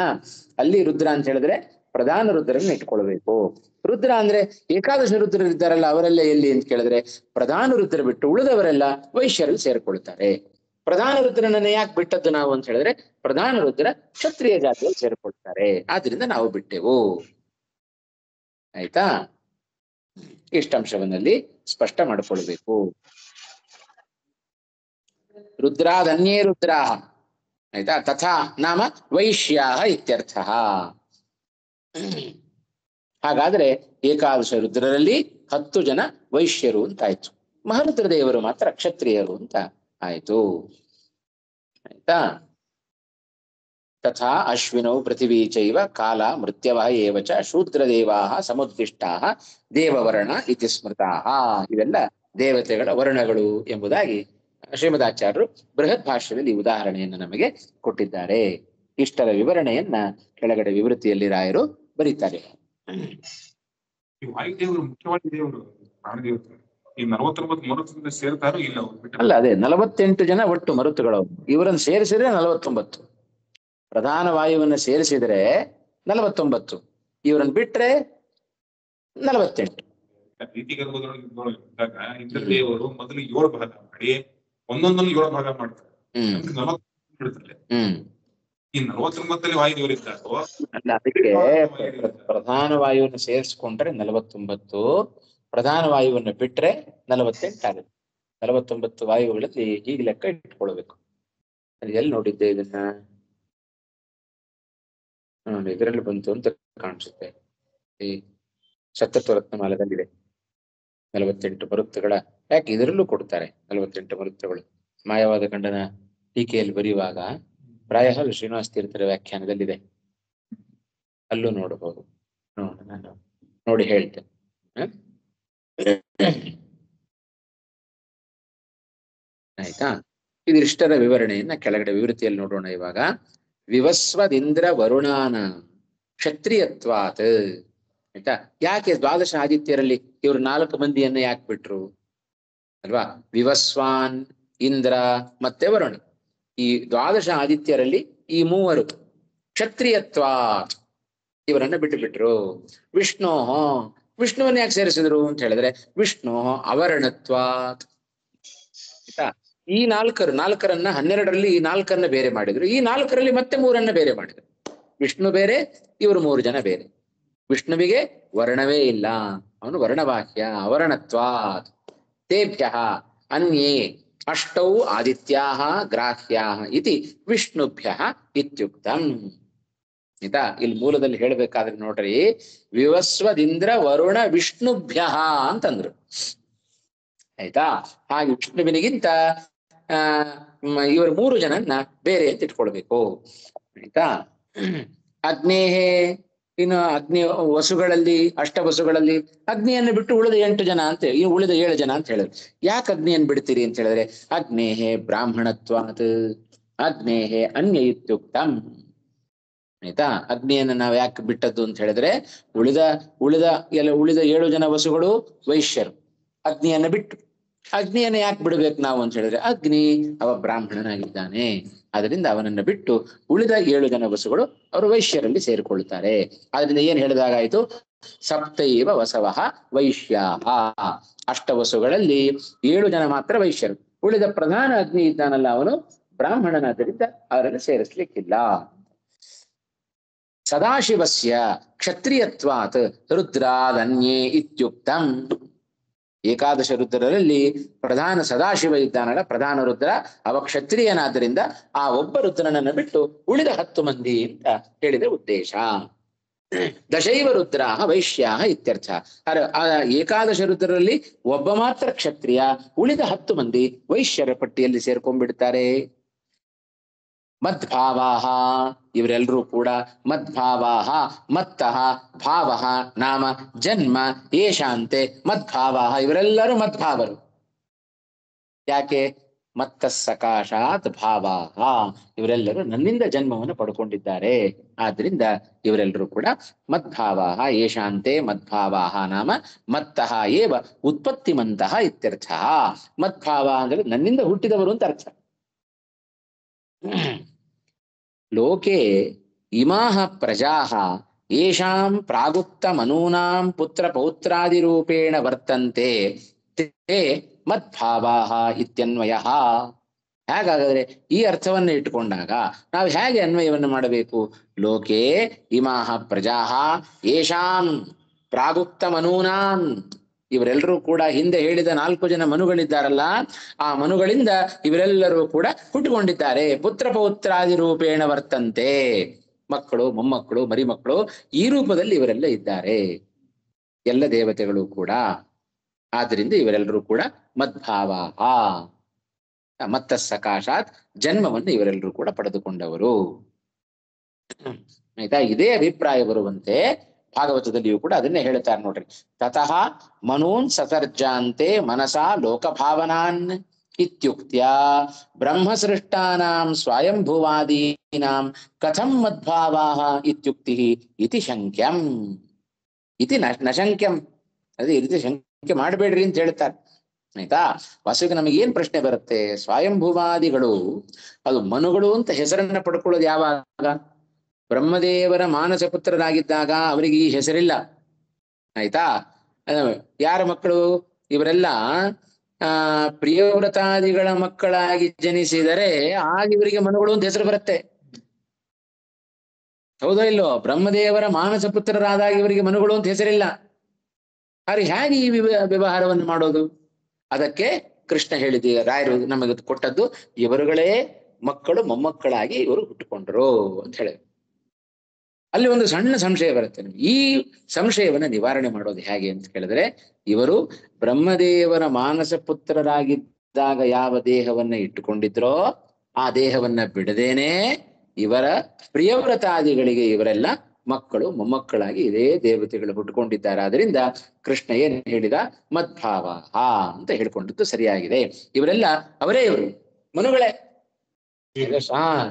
ಅಲ್ಲಿ ರುದ್ರ ಅಂತ ಹೇಳಿದ್ರೆ ಪ್ರಧಾನ ರುದ್ರನ್ನು ಇಟ್ಕೊಳ್ಬೇಕು. ರುದ್ರ ಅಂದ್ರೆ ಏಕಾದಶ ರುದ್ರರು ಇದ್ದಾರಲ್ಲ ಅವರೆಲ್ಲ ಎಲ್ಲಿ ಅಂತ ಕೇಳಿದ್ರೆ, ಪ್ರಧಾನ ರುದ್ರ ಬಿಟ್ಟು ಉಳಿದವರೆಲ್ಲ ವೈಶ್ಯರಲ್ಲಿ ಸೇರ್ಕೊಳ್ತಾರೆ. ಪ್ರಧಾನ ರುದ್ರನನ್ನ ಯಾಕೆ ಬಿಟ್ಟದ್ದು ನಾವು ಅಂತ ಹೇಳಿದ್ರೆ, ಪ್ರಧಾನ ರುದ್ರ ಕ್ಷತ್ರಿಯ ಜಾತಿಯಲ್ಲಿ ಸೇರ್ಕೊಳ್ತಾರೆ, ಆದ್ರಿಂದ ನಾವು ಬಿಟ್ಟೆವು. ಆಯ್ತಾ? ಇಷ್ಟಂಶವನ್ನಲ್ಲಿ ಸ್ಪಷ್ಟ ಮಾಡಿಕೊಳ್ಬೇಕು. ರುದ್ರಾದನ್ಯೇ ರುದ್ರಾಹ, ಆಯ್ತಾ? ತಥಾ ನಾಮ ವೈಶ್ಯಾಹ ಇತ್ಯರ್ಥ. ಹಾಗಾದ್ರೆ ಏಕಾದಶ ರುದ್ರರಲ್ಲಿ 10 ಜನ ವೈಶ್ಯರು ಅಂತ ಆಯ್ತು. ಮಹಾರುದ್ರ ದೇವರು ಮಾತ್ರ ಕ್ಷತ್ರಿಯರು ಅಂತ ಆಯ್ತು. ಆಯ್ತಾ? ತಥಾ ಅಶ್ವಿನೌ ಪೃಥಿವೀ ಚೈವ ಕಾಲ ಮೃತ್ಯವಃ ಏವ ಚ ಶೂದ್ರ ದೇವಾಃ ಸಮುದ್ದಿಷ್ಟಾಃ ದೇವವರ್ಣ ಇತಿ ಸ್ಮೃತಾಃ. ಇವೆಲ್ಲ ದೇವತೆಗಳ ವರ್ಣಗಳು ಎಂಬುದಾಗಿ ಶ್ರೀಮದಾಚಾರ್ಯರು ಬೃಹತ್ ಭಾಷ್ಯದಲ್ಲಿ ಉದಾಹರಣೆಯನ್ನು ನಮಗೆ ಕೊಟ್ಟಿದ್ದಾರೆ. ಇಷ್ಟರ ವಿವರಣೆಯನ್ನ ಕೆಳಗಡೆ ವಿವೃತಿಯಲ್ಲಿ ರಾಯರು ಬರೀತಾರೆ. ಈ ವಾಯುದೇವರು ಮುಖ್ಯವಾಗಿ ದೇವರು ಪ್ರಾಣದೇವರು. ಈ 49 ಮರುತ್ವದಿಂದ ಸೇರ್ತಾರೋ ಇಲ್ಲ? ಅಲ್ಲ, ಅದೇ 48 ಜನ ಒಟ್ಟು ಮರುತ್ತುಗಳು. ಇವರನ್ನು ಸೇರಿಸಿದ್ರೆ 49. ಪ್ರಧಾನ ವಾಯುವನ್ನು ಸೇರಿಸಿದ್ರೆ 49, ಇವರನ್ನು ಬಿಟ್ರೆ 48. ರೀತಿ ಗರ್ಭದೊಳಗಿದ್ದಾಗ ಇಂದ್ರದೇವರು ಮೊದಲು 7 ಭಾಗ ಮಾಡಿ ಒಂದೊಂದನ್ನು 7 ಭಾಗ ಮಾಡ್ತಾರೆ. ಈ 49 ವಾಯುದೇವರು ಇದ್ದಾರೋ ಅಲ್ಲ, ಅದಕ್ಕೆ ಪ್ರಧಾನ ವಾಯುವನ್ನು ಸೇರಿಸ್ಕೊಂಡ್ರೆ 49, ಪ್ರಧಾನ ವಾಯುವನ್ನು ಬಿಟ್ರೆ 48 ಆಗುತ್ತೆ. 49 ವಾಯುಗಳಲ್ಲಿ ಹೀಗೆ ಲೆಕ್ಕ ಇಟ್ಕೊಳ್ಬೇಕು. ಅದು ಎಲ್ಲಿ ನೋಡಿದ್ದೆ ಇದನ್ನ? ಇದರಲ್ಲಿ ಬಂತು ಅಂತ ಕಾಣಿಸುತ್ತೆ. ಈ ಸತ್ತತ್ವ ರತ್ನಮಾಲದಲ್ಲಿದೆ 48 ಮರುತ್ತುಗಳ. ಯಾಕೆ ಇದರಲ್ಲೂ ಕೊಡ್ತಾರೆ 48 ಮರುತ್ತುಗಳು. ಮಾಯವಾದ ಖಂಡನ ಟೀಕೆಯಲ್ಲಿ ಬರೆಯುವಾಗ ಪ್ರಾಯಃ ಶ್ರೀನಿವಾಸ ತೀರ್ಥರ ವ್ಯಾಖ್ಯಾನದಲ್ಲಿದೆ, ಅಲ್ಲೂ ನೋಡಬಹುದು. ನಾನು ನೋಡಿ ಹೇಳ್ತೇನೆ. ಆಯ್ತಾ? ಇದಿಷ್ಟರ ವಿವರಣೆಯನ್ನ ಕೆಳಗಡೆ ವಿವೃತಿಯಲ್ಲಿ ನೋಡೋಣ. ಇವಾಗ ವಿವಸ್ವದಿಂದ್ರ ವರುಣಾನ ಕ್ಷತ್ರಿಯತ್ವಾತ್. ಆಯ್ತಾ? ಯಾಕೆ ದ್ವಾದಶ ಆದಿತ್ಯರಲ್ಲಿ ಇವರು 4 ಮಂದಿಯನ್ನ ಯಾಕೆ ಬಿಟ್ರು ಅಲ್ವಾ? ವಿವಸ್ವಾನ್, ಇಂದ್ರ ಮತ್ತೆ ವರುಣ, ಈ ದ್ವಾದಶ ಆದಿತ್ಯರಲ್ಲಿ ಈ ಮೂವರು ಕ್ಷತ್ರಿಯತ್ವ ಇವರನ್ನ ಬಿಟ್ಟು ಬಿಟ್ರು. ವಿಷ್ಣುವನ್ನ ಯಾಕೆ ಸೇರಿಸಿದ್ರು ಅಂತ ಹೇಳಿದ್ರೆ ವಿಷ್ಣು ಅವರ್ಣತ್ವ. ಆಯ್ತಾ? ಈ ನಾಲ್ಕರನ್ನ 12ರಲ್ಲಿ ಈ 4 ಬೇರೆ ಮಾಡಿದ್ರು. ಈ 4ರಲ್ಲಿ ಮತ್ತೆ 3 ಬೇರೆ ಮಾಡಿದ್ರು. ವಿಷ್ಣು ಬೇರೆ, ಇವರು 3 ಜನ ಬೇರೆ. ವಿಷ್ಣುವಿಗೆ ವರ್ಣವೇ ಇಲ್ಲ, ಅವನು ವರ್ಣವಾಕ್ಯ ಅವರ್ಣತ್ವಾತ್. ತೇಭ್ಯ ಅನ್ಯೇ ಅಷ್ಟೌ ಆದಿತ್ಯಾಹ ಗ್ರಾಹ್ಯಾಹ ಇತಿ ವಿಷ್ಣುಭ್ಯ ಇತ್ಯುಕ್ತಂ. ಆಯ್ತಾ? ಇಲ್ಲಿ ಮೂಲದಲ್ಲಿ ಹೇಳ್ಬೇಕಾದ್ರೆ ನೋಡ್ರಿ, ವಿವಸ್ವದಿಂದ್ರ ವರುಣ ವಿಷ್ಣುಭ್ಯ ಅಂತಂದ್ರು. ಆಯ್ತಾ? ಹಾಗೆ ವಿಷ್ಣುವಿನಿಗಿಂತ ಇವರು 3 ಜನನ್ನ ಬೇರೆ ಅಂತ ಇಟ್ಕೊಳ್ಬೇಕು. ಆಯ್ತಾ? ಅಗ್ನೇಹೇ, ಇನ್ನು ಅಗ್ನಿ ವಸುಗಳಲ್ಲಿ, ಅಷ್ಟವಸುಗಳಲ್ಲಿ ಅಗ್ನಿಯನ್ನು ಬಿಟ್ಟು ಉಳಿದ 8 ಜನ ಅಂತ, ಉಳಿದ 7 ಜನ ಅಂತ ಹೇಳಿದ್ರು. ಯಾಕೆ ಅಗ್ನಿಯನ್ನು ಬಿಡ್ತೀರಿ ಅಂತ ಹೇಳಿದ್ರೆ ಅಗ್ನೇಹೇ ಬ್ರಾಹ್ಮಣತ್ವಾತ್ ಅಗ್ನೇಹೇ ಅನ್ಯ ಇತ್ಯುಕ್ತಂ. ಆಯ್ತಾ? ಅಗ್ನಿಯನ್ನು ನಾವು ಯಾಕೆ ಬಿಟ್ಟದ್ದು ಅಂತ ಹೇಳಿದ್ರೆ ಉಳಿದ 7 ಜನ ವಸುಗಳು ವೈಶ್ಯರು, ಅಗ್ನಿಯನ್ನ ಬಿಟ್ಟು. ಅಗ್ನಿಯನ್ನ ಯಾಕೆ ಬಿಡ್ಬೇಕು ನಾವು ಅಂತ ಹೇಳಿದ್ರೆ ಅಗ್ನಿ ಅವ ಬ್ರಾಹ್ಮಣನಾಗಿದ್ದಾನೆ, ಅದರಿಂದ ಅವನನ್ನ ಬಿಟ್ಟು ಉಳಿದ 7 ಜನ ವಸುಗಳು ಅವರು ವೈಶ್ಯರಲ್ಲಿ ಸೇರಿಕೊಳ್ತಾರೆ. ಅದರಿಂದ ಏನ್ ಹೇಳಿದಾಗಾಯ್ತು, ಸಪ್ತೈವ ವಸವಃ ವೈಶ್ಯಾಹ. ಅಷ್ಟವಸುಗಳಲ್ಲಿ 7 ಜನ ಮಾತ್ರ ವೈಶ್ಯರು, ಉಳಿದ ಪ್ರಧಾನ ಅಗ್ನಿ ಇದ್ದಾನಲ್ಲ ಅವನು ಬ್ರಾಹ್ಮಣನಾದ್ದರಿಂದ ಅವರನ್ನು ಸೇರಿಸ್ಲಿಕ್ಕಿಲ್ಲ. ಸದಾಶಿವಸ್ಯ ಕ್ಷತ್ರಿಯತ್ವಾತ್ ರುದ್ರಾದನ್ಯೇ ಇತ್ಯುಕ್ತಂ. ಏಕಾದಶ ರುದ್ರರಲ್ಲಿ ಪ್ರಧಾನ ಸದಾಶಿವ ಇದ್ದಾನಲ್ಲ, ಪ್ರಧಾನ ರುದ್ರ ಅವ ಕ್ಷತ್ರಿಯನಾದ್ದರಿಂದ ಆ ಒಬ್ಬ ರುದ್ರನನ್ನು ಬಿಟ್ಟು ಉಳಿದ 10 ಮಂದಿ ಅಂತ ಹೇಳಿದ ಉದ್ದೇಶ. ದಶೈವ ರುದ್ರಾಹ ವೈಶ್ಯಾಹ ಇತ್ಯರ್ಥ. ಆ ಏಕಾದಶ ರುದ್ರರಲ್ಲಿ ಒಬ್ಬ ಮಾತ್ರ ಕ್ಷತ್ರಿಯ, ಉಳಿದ 10 ಮಂದಿ ವೈಶ್ಯರ ಪಟ್ಟಿಯಲ್ಲಿ ಸೇರ್ಕೊಂಡ್ಬಿಡ್ತಾರೆ. ಮದ್ಭಾವಾಹ, ಇವರೆಲ್ಲರೂ ಕೂಡ ಮದ್ಭಾವಾಹ. ಮತ್ತಃ ಭಾವಃ ನಾಮ ಜನ್ಮ ಏಷಾಂತೆ ಮದ್ಭಾವಾಹ, ಇವರೆಲ್ಲರೂ ಮದ್ಭಾವರು. ಯಾಕೆ? ಮತ್ತ ಸಕಾಶಾತ್ ಭಾವಾಹ, ಇವರೆಲ್ಲರೂ ನನ್ನಿಂದ ಜನ್ಮವನ್ನು ಪಡ್ಕೊಂಡಿದ್ದಾರೆ. ಆದ್ರಿಂದ ಇವರೆಲ್ಲರೂ ಕೂಡ ಮದ್ಭಾವಾಹ. ಏಷಾಂತೆ ಮದ್ಭಾವಾಹ ನಾಮ ಮತ್ತಃ ಏವ ಉತ್ಪತ್ತಿಮಂತಹ ಇತ್ಯರ್ಥ. ಮದ್ಭಾವ ಅಂದ್ರೆ ನನ್ನಿಂದ ಹುಟ್ಟಿದವರು ಅಂತ ಅರ್ಥ. ಲೋಕೆ ಇಮಾಹ ಪ್ರಜಾಹ ಯೇಷಾಂ ಪ್ರಾಗುಕ್ತ ಮನೂನಾಂ ಪುತ್ರ ಪೌತ್ರಾದಿರೂಪೇಣ ವರ್ತಂತೆ ತೇ ಮದ್ಭಾವಾಹ ಇತ್ಯನ್ವಯಃ. ಹೇಗಾದರೆ ಈ ಅರ್ಥವನ್ನು ಇಟ್ಟುಕೊಂಡಾಗ ನಾವು ಹೇಗೆ ಅನ್ವಯವನ್ನು ಮಾಡಬೇಕು? ಲೋಕೆ ಇಮಾಹ ಪ್ರಜಾಹ ಯೇಷಾಂ ಪ್ರಾಗುಕ್ತ ಮನೂನಾಂ, ಇವರೆಲ್ಲರೂ ಕೂಡ ಹಿಂದೆ ಹೇಳಿದ 4 ಜನ ಮನುಗಳಿದ್ದಾರಲ್ಲ, ಆ ಮನುಗಳಿಂದ ಇವರೆಲ್ಲರೂ ಕೂಡ ಹುಟ್ಟುಕೊಂಡಿದ್ದಾರೆ. ಪುತ್ರ ಪೌತ್ರಾದಿ ರೂಪೇಣ ವರ್ತಂತೆ, ಮಕ್ಕಳು ಮೊಮ್ಮಕ್ಕಳು ಮರಿಮಕ್ಕಳು ಈ ರೂಪದಲ್ಲಿ ಇವರೆಲ್ಲ ಇದ್ದಾರೆ, ಎಲ್ಲ ದೇವತೆಗಳು ಕೂಡ. ಆದ್ರಿಂದ ಇವರೆಲ್ಲರೂ ಕೂಡ ಮದ್ಭಾವಾಹ, ಮತ್ತ ಸಕಾಶಾತ್ ಜನ್ಮವನ್ನು ಇವರೆಲ್ಲರೂ ಕೂಡ ಪಡೆದುಕೊಂಡವರು. ಆಯ್ತಾ? ಇದೇ ಅಭಿಪ್ರಾಯ ಬರುವಂತೆ ಭಾಗವತದಲ್ಲಿಯೂ ಕೂಡ ಅದನ್ನೇ ಹೇಳ್ತಾರೆ ನೋಡ್ರಿ. ತತಃ ಮನೂನ್ ಸಸರ್ಜಾಂತೆ ಮನಸಾ ಲೋಕಭಾವನಾನ್ ಇತ್ಯುಕ್ತ್ಯ ಬ್ರಹ್ಮಸೃಷ್ಟಾನಾಂ ಸ್ವಯಂಭುವಾದೀನಾಂ ಕಥಂ ಮದ್ಭಾವಾಹ ಇತ್ಯುಕ್ತಿ ಇತಿ ಶಂಕ್ಯಂ. ಇತಿ ನಶಂಕ್ಯಂ, ಅದೇ ಈ ರೀತಿ ಶಂಕೆ ಮಾಡಬೇಡ್ರಿ ಅಂತ ಹೇಳ್ತಾರೆ. ಆಯ್ತಾ? ವಾಸ್ತವಿಕ ನಮಗೆ ಏನ್ ಪ್ರಶ್ನೆ ಬರುತ್ತೆ? ಸ್ವಯಂಭುವಾದಿಗಳು ಅದು ಮನುಗಳು ಅಂತ ಹೆಸರನ್ನ ಪಡ್ಕೊಳ್ಳೋದು ಯಾವಾಗ? ಬ್ರಹ್ಮದೇವರ ಮಾನಸ ಪುತ್ರರಾಗಿದ್ದಾಗ ಅವರಿಗೆ ಈ ಹೆಸರಿಲ್ಲ. ಆಯ್ತಾ? ಯಾರ ಮಕ್ಕಳು ಇವರೆಲ್ಲ? ಪ್ರಿಯವ್ರತಾದಿಗಳ ಮಕ್ಕಳಾಗಿ ಜನಿಸಿದರೆ ಆಗ ಇವರಿಗೆ ಮನುಗಳು ಅಂತ ಹೆಸರು ಬರುತ್ತೆ. ಹೌದೋ ಇಲ್ಲೋ? ಬ್ರಹ್ಮದೇವರ ಮಾನಸ ಪುತ್ರರಾದಾಗ ಇವರಿಗೆ ಮನುಗಳು ಅಂತ ಹೆಸರಿಲ್ಲ. ಆದ್ರೆ ಹೇಗೆ ಈ ವ್ಯವಹಾರವನ್ನು ಮಾಡೋದು? ಅದಕ್ಕೆ ಕೃಷ್ಣ ಹೇಳಿದ, ರಾಯರು ನಮಗೆ ಕೊಟ್ಟದ್ದು, ಇವರುಗಳೇ ಮಕ್ಕಳು ಮೊಮ್ಮಕ್ಕಳಾಗಿ ಇವರು ಹುಟ್ಟುಕೊಂಡ್ರು ಅಂತ ಹೇಳಿ. ಅಲ್ಲಿ ಒಂದು ಸಣ್ಣ ಸಂಶಯ ಬರುತ್ತೆ. ಈ ಸಂಶಯವನ್ನು ನಿವಾರಣೆ ಮಾಡೋದು ಹೇಗೆ ಅಂತ ಕೇಳಿದ್ರೆ, ಇವರು ಬ್ರಹ್ಮದೇವರ ಮಾನಸ ಪುತ್ರರಾಗಿದ್ದಾಗ ಯಾವ ದೇಹವನ್ನ ಇಟ್ಟುಕೊಂಡಿದ್ರೋ ಆ ದೇಹವನ್ನ ಬಿಡದೇನೆ ಇವರ ಪ್ರಿಯವ್ರತಾದಿಗಳಿಗೆ ಇವರೆಲ್ಲ ಮಕ್ಕಳು ಮೊಮ್ಮಕ್ಕಳಾಗಿ ಇದೇ ದೇವತೆಗಳು ಹುಟ್ಟುಕೊಂಡಿದ್ದಾರೆ. ಆದ್ರಿಂದ ಕೃಷ್ಣ ಏನ್ ಹೇಳಿದ? ಮದ್ಭಾವ ಅಂತ ಹೇಳ್ಕೊಂಡಿದ್ದು ಸರಿಯಾಗಿದೆ. ಇವರೆಲ್ಲ ಅವರೇ, ಇವರು ಮನುಗಳೇ,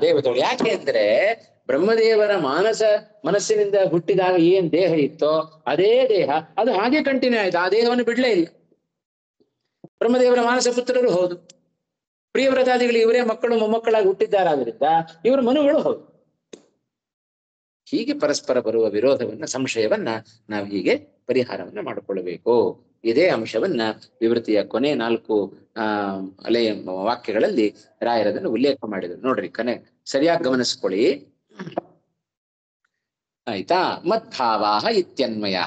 ದೇವತೆಗಳು. ಯಾಕೆ ಅಂದ್ರೆ ಬ್ರಹ್ಮದೇವರ ಮನಸ್ಸಿನಿಂದ ಹುಟ್ಟಿದಾಗ ಏನ್ ದೇಹ ಇತ್ತೋ ಅದೇ ದೇಹ ಅದು ಹಾಗೆ ಕಂಟಿನ್ಯೂ ಆಯ್ತು. ಆ ದೇಹವನ್ನು ಬಿಡ್ಲೇ ಇಲ್ಲ. ಬ್ರಹ್ಮದೇವರ ಮಾನಸ ಪುತ್ರರು ಹೌದು, ಪ್ರಿಯವ್ರತಾದಿಗಳು ಇವರೇ ಮಕ್ಕಳು ಮೊಮ್ಮಕ್ಕಳಾಗಿ ಹುಟ್ಟಿದ್ದಾರಾದ್ರಿಂದ ಇವರು ಮನುಗಳು ಹೌದು. ಹೀಗೆ ಪರಸ್ಪರ ಬರುವ ವಿರೋಧವನ್ನ, ಸಂಶಯವನ್ನ ನಾವು ಹೀಗೆ ಪರಿಹಾರವನ್ನ ಮಾಡಿಕೊಳ್ಳಬೇಕು. ಇದೇ ಅಂಶವನ್ನ ವಿವೃತಿಯ ಕೊನೆ 4 ಅಲೆಯ ವಾಕ್ಯಗಳಲ್ಲಿ ರಾಯರದನ್ನು ಉಲ್ಲೇಖ ಮಾಡಿದರು. ನೋಡ್ರಿ, ಸರಿಯಾಗಿ ಗಮನಿಸ್ಕೊಳ್ಳಿ. ಆಯ್ತಾ? ಮದ್ಭಾವಾಹ ಇತ್ಯನ್ವಯ.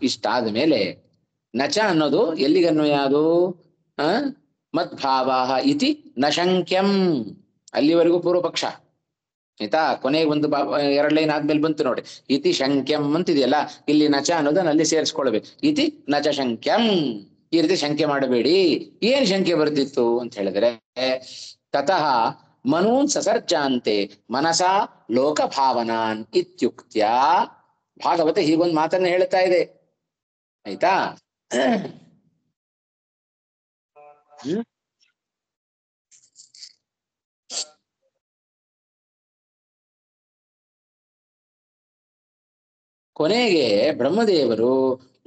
ಇಷ್ಟಾದ ಮೇಲೆ ನಚ ಅನ್ನೋದು ಎಲ್ಲಿಗನ್ವಯ? ಅದು ಮದ್ಭಾವಾಹ ಇತಿ ನಶಂಕ್ಯಂ. ಅಲ್ಲಿವರೆಗೂ ಪೂರ್ವ ಪಕ್ಷ. ಆಯ್ತಾ? ಕೊನೆಗೆ ಒಂದು 2 ಲೈನ್ ಆದ್ಮೇಲೆ ಬಂತು ನೋಡಿ, ಇತಿ ಶಂಕ್ಯಂ ಅಂತಿದೆಯಲ್ಲ, ಇಲ್ಲಿ ನಚ ಅನ್ನೋದನ್ನ ಅಲ್ಲಿ ಸೇರಿಸ್ಕೊಳ್ಬೇಕು. ಇತಿ ನಚ ಶಂಕ್ಯಂ. ಈ ರೀತಿ ಶಂಕೆ ಮಾಡಬೇಡಿ. ಏನ್ ಶಂಕೆ ಬರ್ತಿತ್ತು ಅಂತ ಹೇಳಿದ್ರೆ, ತತಃ ಮನೂನ್ ಸಸರ್ಜಾಂತೆ ಮನಸಾ ಲೋಕ ಭಾವನಾನ್ ಇತ್ಯುಕ್ತ್ಯ. ಭಾಗವತ ಹೀಗೊಂದು ಮಾತನ್ನ ಹೇಳ್ತಾ ಇದೆ. ಆಯ್ತಾ? ಕೊನೆಗೆ ಬ್ರಹ್ಮದೇವರು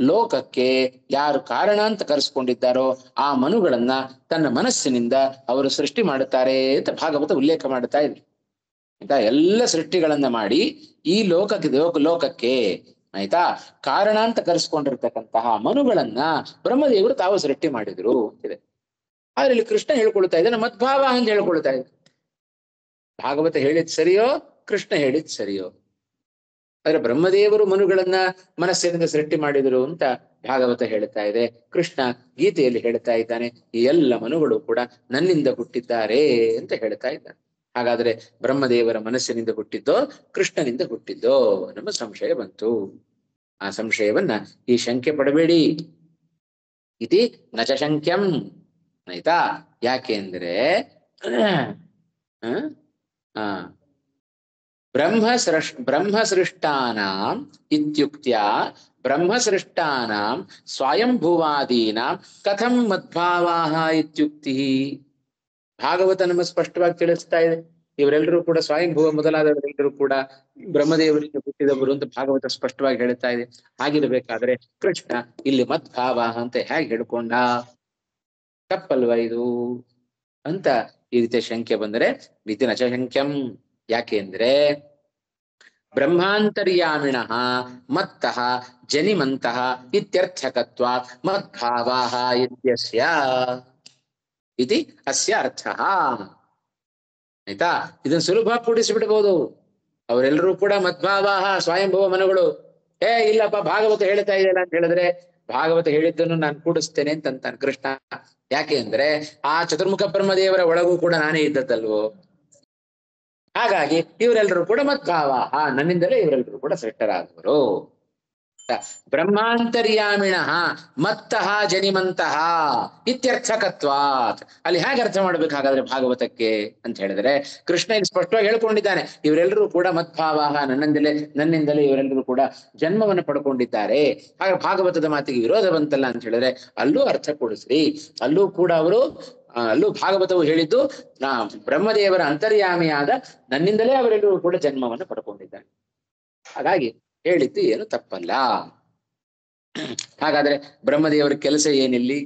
ಲೋಕಕ್ಕೆ ಯಾರು ಕಾರಣ ಅಂತ ಕರೆಸ್ಕೊಂಡಿದ್ದಾರೋ ಆ ಮನುಗಳನ್ನ ತನ್ನ ಮನಸ್ಸಿನಿಂದ ಅವರು ಸೃಷ್ಟಿ ಮಾಡುತ್ತಾರೆ ಅಂತ ಭಾಗವತ ಉಲ್ಲೇಖ ಮಾಡ್ತಾ ಇದೆ. ಆಯ್ತಾ? ಎಲ್ಲ ಸೃಷ್ಟಿಗಳನ್ನ ಮಾಡಿ ಈ ಲೋಕಕ್ಕೆ ಆಯ್ತಾ ಕಾರಣ ಅಂತ ಕರೆಸ್ಕೊಂಡಿರ್ತಕ್ಕಂತಹ ಮನುಗಳನ್ನ ಬ್ರಹ್ಮದೇವರು ತಾವು ಸೃಷ್ಟಿ ಮಾಡಿದ್ರು ಅಂತಿದೆ. ಆದ್ರೆ ಇಲ್ಲಿ ಕೃಷ್ಣ ಹೇಳ್ಕೊಳ್ತಾ ಇದ್ದಾನೆ ಮದ್ಭಾವ ಅಂತ ಹೇಳ್ಕೊಳ್ತಾ ಇದ್ದ. ಭಾಗವತ ಹೇಳಿದ್ ಸರಿಯೋ, ಕೃಷ್ಣ ಹೇಳಿದ್ ಸರಿಯೋ? ಆದ್ರೆ ಬ್ರಹ್ಮದೇವರು ಮನುಗಳನ್ನ ಮನಸ್ಸಿನಿಂದ ಸೃಷ್ಟಿ ಮಾಡಿದರು ಅಂತ ಭಾಗವತ ಹೇಳ್ತಾ ಇದೆ. ಕೃಷ್ಣ ಗೀತೆಯಲ್ಲಿ ಹೇಳ್ತಾ ಇದ್ದಾನೆ ಈ ಎಲ್ಲ ಮನುಗಳು ಕೂಡ ನನ್ನಿಂದ ಹುಟ್ಟಿದ್ದಾರೆ ಅಂತ ಹೇಳ್ತಾ ಇದ್ದಾನೆ. ಹಾಗಾದ್ರೆ ಬ್ರಹ್ಮದೇವರ ಮನಸ್ಸಿನಿಂದ ಹುಟ್ಟಿದ್ದೋ ಕೃಷ್ಣನಿಂದ ಹುಟ್ಟಿದ್ದೋ ನಮ್ಮ ಸಂಶಯ ಬಂತು. ಆ ಸಂಶಯವನ್ನ ಈ ಶಂಕೆ ಪಡಬೇಡಿ. ಇತಿ ನಚ ಶಂಕ್ಯಂ. ಆಯ್ತಾ? ಯಾಕೆ ಅಂದ್ರೆ ಬ್ರಹ್ಮಸೃಷ್ಟಾನಾಂ ಇತ್ಯುಕ್ತ್ಯ ಬ್ರಹ್ಮಸೃಷ್ಟಾನಾಂ ಸ್ವಯಂಭುವಾದೀನಾಂ ಕಥಂ ಮದ್ಭಾವಾಹ ಇತ್ಯುಕ್ತಿ. ಭಾಗವತ ನಮ್ಮ ಸ್ಪಷ್ಟವಾಗಿ ತಿಳಿಸ್ತಾ ಇದೆ. ಇವರೆಲ್ಲರೂ ಕೂಡ ಸ್ವಯಂಭುವ ಮೊದಲಾದವರೆಲ್ಲರೂ ಕೂಡ ಬ್ರಹ್ಮದೇವರಿಗೆ ಹುಟ್ಟಿದವರು ಅಂತ ಭಾಗವತ ಸ್ಪಷ್ಟವಾಗಿ ಹೇಳ್ತಾ ಇದೆ. ಹಾಗಿರ್ಬೇಕಾದ್ರೆ ಕೃಷ್ಣ ಇಲ್ಲಿ ಮದ್ಭಾವಾಹ ಅಂತ ಹೇಗೆ ಹೇಳ್ಕೊಂಡ? ತಪ್ಪಲ್ವಾ ಇದು ಅಂತ ಈ ರೀತಿಯ ಶಂಕೆ ಬಂದರೆ ವಿಧಿ ನಚ ಶಂಕ್ಯಂ. ಯಾಕೆ ಅಂದ್ರೆ ಬ್ರಹ್ಮಾಂತರ್ಯಾಮಿಣ ಮತ್ತಃ ಜನಿಮಂತಃ ಇತ್ಯರ್ಥಕತ್ವ ಮದ್ಭಾವಾಹ ಇತ್ಯಸ್ಯ ಇತಿ ಅಸ್ಯ ಅರ್ಥಃ. ಆಯ್ತಾ? ಇದನ್ನ ಸುಲಭ ಕೂಡಿಸಿಬಿಡ್ಬೋದು. ಅವರೆಲ್ಲರೂ ಕೂಡ ಮದ್ಭಾವಾಹ ಸ್ವಯಂಭವ ಮನುಗಳು. ಇಲ್ಲಪ್ಪ ಭಾಗವತ ಹೇಳ್ತಾ ಇದೆಯಲ್ಲ ಅಂತ ಹೇಳಿದ್ರೆ, ಭಾಗವತ ಹೇಳಿದ್ದನ್ನು ನಾನು ಕೂಡಿಸ್ತೇನೆ ಅಂತಾನೆ ಕೃಷ್ಣ. ಯಾಕೆ ಅಂದ್ರೆ ಆ ಚತುರ್ಮುಖ ಬ್ರಹ್ಮದೇವರ ಒಳಗೂ ಕೂಡ ನಾನೇ ಇದ್ದದ್ದಲ್ವೋ. ಹಾಗಾಗಿ ಇವರೆಲ್ಲರೂ ಕೂಡ ಮದ್ಭಾವಾಹ, ನನ್ನಿಂದಲೇ ಇವರೆಲ್ಲರೂ ಕೂಡ ಸೃಷ್ಟರಾದವರು. ಬ್ರಹ್ಮಾಂತರ್ಯಾಮಿಣ ಮತ್ತಃ ಜನಿಮಂತಹ ಇತ್ಯರ್ಥಕತ್ವಾತ್. ಅಲ್ಲಿ ಹೇಗೆ ಅರ್ಥ ಮಾಡ್ಬೇಕಾಗಾದ್ರೆ ಭಾಗವತಕ್ಕೆ ಅಂತ ಹೇಳಿದ್ರೆ, ಕೃಷ್ಣ ಇಲ್ಲಿ ಸ್ಪಷ್ಟವಾಗಿ ಹೇಳ್ಕೊಂಡಿದ್ದಾನೆ ಇವರೆಲ್ಲರೂ ಕೂಡ ಮದ್ಭಾವಾಹ, ನನ್ನಿಂದಲೇ ಇವರೆಲ್ಲರೂ ಕೂಡ ಜನ್ಮವನ್ನು ಪಡ್ಕೊಂಡಿದ್ದಾರೆ. ಹಾಗೆ ಭಾಗವತದ ಮಾತಿಗೆ ವಿರೋಧ ಬಂತಲ್ಲ ಅಂತ ಹೇಳಿದ್ರೆ ಅಲ್ಲೂ ಅರ್ಥ ಕೊಡಿಸ್ರಿ. ಅಲ್ಲೂ ಕೂಡ ಅಲ್ಲೂ ಭಾಗವತವು ಹೇಳಿದ್ದು ಬ್ರಹ್ಮದೇವರ ಅಂತರ್ಯಾಮಿಯಾದ ನನ್ನಿಂದಲೇ ಅವರೆಲ್ಲರೂ ಕೂಡ ಜನ್ಮವನ್ನು ಪಡ್ಕೊಂಡಿದ್ದಾರೆ. ಹಾಗಾಗಿ ಹೇಳಿದ್ದು ಏನು ತಪ್ಪಲ್ಲ. ಹಾಗಾದ್ರೆ ಬ್ರಹ್ಮದೇವರ ಕೆಲಸ ಏನಿಲ್ಲಿ?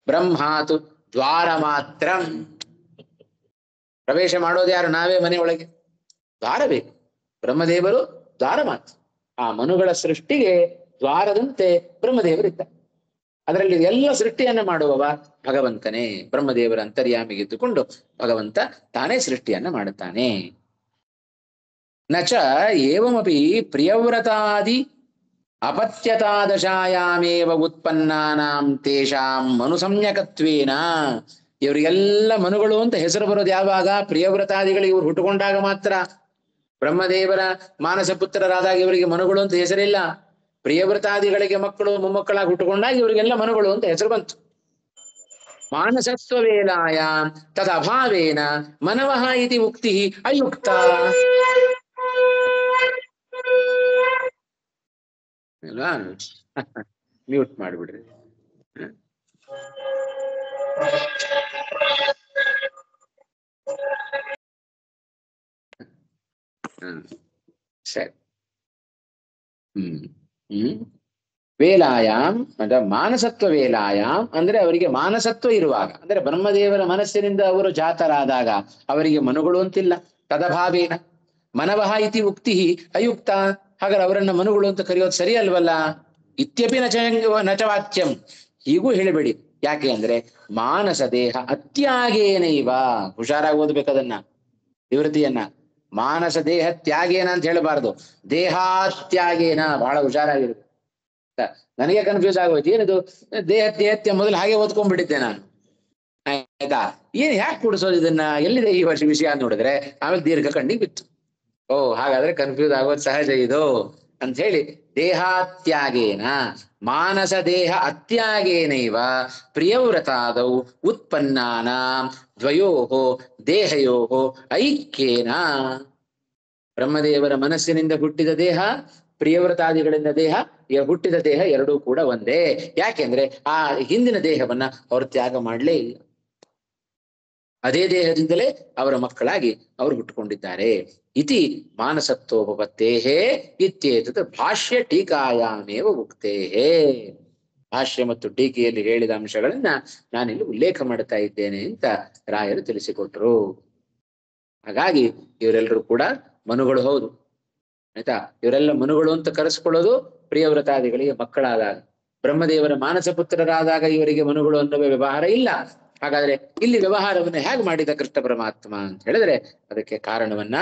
ಬ್ರಹ್ಮಾತು ದ್ವಾರ ಮಾತ್ರ. ಪ್ರವೇಶ ಮಾಡೋದು ಯಾರು? ನಾವೇ ಮನೆ ಒಳಗೆ. ದ್ವಾರ ಬೇಕು. ಬ್ರಹ್ಮದೇವರು ದ್ವಾರ ಮಾತ್ರ. ಆ ಮನುಗಳ ಸೃಷ್ಟಿಗೆ ದ್ವಾರದಂತೆ ಬ್ರಹ್ಮದೇವರಿದ್ದ. ಅದರಲ್ಲಿ ಎಲ್ಲ ಸೃಷ್ಟಿಯನ್ನ ಮಾಡುವವ ಭಗವಂತನೇ. ಬ್ರಹ್ಮದೇವರ ಅಂತರ್ಯಾಮಿಗಿದ್ದುಕೊಂಡು ಭಗವಂತ ತಾನೇ ಸೃಷ್ಟಿಯನ್ನ ಮಾಡುತ್ತಾನೆ. ನಚ ಏವಮಪಿ ಪ್ರಿಯವ್ರತಾದಿ ಅಪತ್ಯತಾದಶಾಯಾಮೇವ ಉತ್ಪನ್ನಾನಾಂ ತೇಷಾಂ ಮನುಸಂಜ್ಞಕತ್ವೇನ. ಇವರಿಗೆಲ್ಲ ಮನುಗಳು ಅಂತ ಹೆಸರು ಬರೋದು ಯಾವಾಗ? ಪ್ರಿಯವ್ರತಾದಿಗಳು ಇವ್ರು ಹುಟ್ಟುಕೊಂಡಾಗ ಮಾತ್ರ. ಬ್ರಹ್ಮದೇವರ ಮಾನಸ ಪುತ್ರರಾದಾಗ ಇವರಿಗೆ ಮನುಗಳು ಅಂತ ಹೆಸರಿಲ್ಲ. ಪ್ರಿಯವ್ರತಾದಿಗಳಿಗೆ ಮಕ್ಕಳು ಮೊಮ್ಮಕ್ಕಳಾಗಿ ಹುಟ್ಟುಕೊಂಡಾಗ ಇವರಿಗೆಲ್ಲ ಮನುಗಳು ಅಂತ ಹೆಸರು ಬಂತು. ಮಾನಸತ್ವ ವೇಲಾಯ ತದಭಾವೇನ ಮನವಃ ಇತಿ ಉಕ್ತಿ ಅಯುಕ್ತ. ಅಲ್ವಾ? ಮ್ಯೂಟ್ ಮಾಡ್ಬಿಡ್ರಿ. ಸರಿ. ವೇಲಾಯಾಮ್ ಅಂದ್ರೆ ಮಾನಸತ್ವ ವೇಲಾಯಾಮ್ ಅಂದ್ರೆ ಅವರಿಗೆ ಮಾನಸತ್ವ ಇರುವಾಗ, ಅಂದ್ರೆ ಬ್ರಹ್ಮದೇವರ ಮನಸ್ಸಿನಿಂದ ಅವರು ಜಾತರಾದಾಗ ಅವರಿಗೆ ಮನುಗಳು ಅಂತಿಲ್ಲ. ತದಭಾವೇನ ಮನವಃ ಇತಿ ಉಕ್ತಿ ಅಯುಕ್ತ, ಹಾಗಾದ್ರೆ ಅವರನ್ನ ಮನುಗಳು ಅಂತ ಕರೆಯೋದು ಸರಿ ಅಲ್ವಲ್ಲ. ಇತ್ಯಪಿ ನಚವಾಚ್ಯಂ, ಹೀಗೂ ಹೇಳಿಬೇಡಿ. ಯಾಕೆ ಅಂದ್ರೆ ಮಾನಸ ದೇಹ ಅತ್ಯಾಗೇನೈವ, ಹುಷಾರಾಗಿ ಓದ್ಬೇಕದನ್ನ ನಿವೃತ್ತಿಯನ್ನ. ಮಾನಸ ದೇಹ ತ್ಯಾಗೇನ ಅಂತ ಹೇಳಬಾರ್ದು, ದೇಹಾತ್ಯಾಗೇನ, ಬಹಳ ಹುಷಾರಾಗಿರ್ಬೇಕು. ನನಗೆ ಕನ್ಫ್ಯೂಸ್ ಆಗೋಯ್ತು, ಏನಿದು ದೇಹತ್ಯ ಮೊದಲು ಹಾಗೆ ಓದ್ಕೊಂಡ್ಬಿಟ್ಟಿದ್ದೆ ನಾನು. ಆಯ್ತಾ, ಏನ್ ಯಾಕೆ ಕೂಡಿಸೋದು ಇದನ್ನ, ಎಲ್ಲಿದೆ ಈ ವರ್ಷ ವಿಷಯ ಅಂತ ನೋಡಿದ್ರೆ ಆಮೇಲೆ ದೀರ್ಘ ಕಣ್ಣಿಗೆ ಬಿತ್ತು. ಓ ಹಾಗಾದ್ರೆ ಕನ್ಫ್ಯೂಸ್ ಆಗೋದು ಸಹಜ ಇದು ಅಂತ ಹೇಳಿ, ದೇಹಾತ್ಯಾಗೇನ ಮಾನಸ ದೇಹ ಅತ್ಯಾಗೇನೈವ ಪ್ರಿಯವ್ರತಾದೌ ಉತ್ಪನ್ನಾನ ದ್ವಯೋಹೋ ದೇಹಯೋಹೋ ಐಕ್ಯೇನ. ಬ್ರಹ್ಮದೇವರ ಮನಸ್ಸಿನಿಂದ ಹುಟ್ಟಿದ ದೇಹ, ಪ್ರಿಯವ್ರತಾದಿಗಳಿಂದ ದೇಹ, ಹುಟ್ಟಿದ ದೇಹ ಎರಡೂ ಕೂಡ ಒಂದೇ. ಯಾಕೆಂದ್ರೆ ಆ ಹಿಂದಿನ ದೇಹವನ್ನ ಅವರು ತ್ಯಾಗ ಮಾಡಲೇ ಇಲ್ಲ, ಅದೇ ದೇಹದಿಂದಲೇ ಅವರ ಮಕ್ಕಳಾಗಿ ಅವರು ಹುಟ್ಟುಕೊಂಡಿದ್ದಾರೆ. ಇತಿ ಮಾನಸತ್ವೋಪತ್ತೇಹೇ ಇತ್ಯೇತತ್ ಭಾಷ್ಯ ಟೀಕಾಯಾಮೇವ ಉಕ್ತೇಹೇ. ಭಾಷ್ಯ ಮತ್ತು ಟೀಕೆಯಲ್ಲಿ ಹೇಳಿದ ಅಂಶಗಳನ್ನ ನಾನಿಲ್ಲಿ ಉಲ್ಲೇಖ ಮಾಡ್ತಾ ಇದ್ದೇನೆ ಅಂತ ರಾಯರು ತಿಳಿಸಿಕೊಟ್ರು. ಹಾಗಾಗಿ ಇವರೆಲ್ಲರೂ ಕೂಡ ಮನುಗಳು ಹೌದು. ಆಯ್ತಾ, ಇವರೆಲ್ಲ ಮನುಗಳು ಅಂತ ಕರೆಸ್ಕೊಳ್ಳೋದು ಪ್ರಿಯವ್ರತಾದಿಗಳಿಗೆ ಮಕ್ಕಳಾದಾಗ. ಬ್ರಹ್ಮದೇವರ ಮಾನಸ ಪುತ್ರರಾದಾಗ ಇವರಿಗೆ ಮನುಗಳು ಅನ್ನುವ ವ್ಯವಹಾರ ಇಲ್ಲ. ಹಾಗಾದ್ರೆ ಇಲ್ಲಿ ವ್ಯವಹಾರವನ್ನು ಹೇಗೆ ಮಾಡಿದ ಕೃಷ್ಣ ಪರಮಾತ್ಮ ಅಂತ ಹೇಳಿದ್ರೆ ಅದಕ್ಕೆ ಕಾರಣವನ್ನ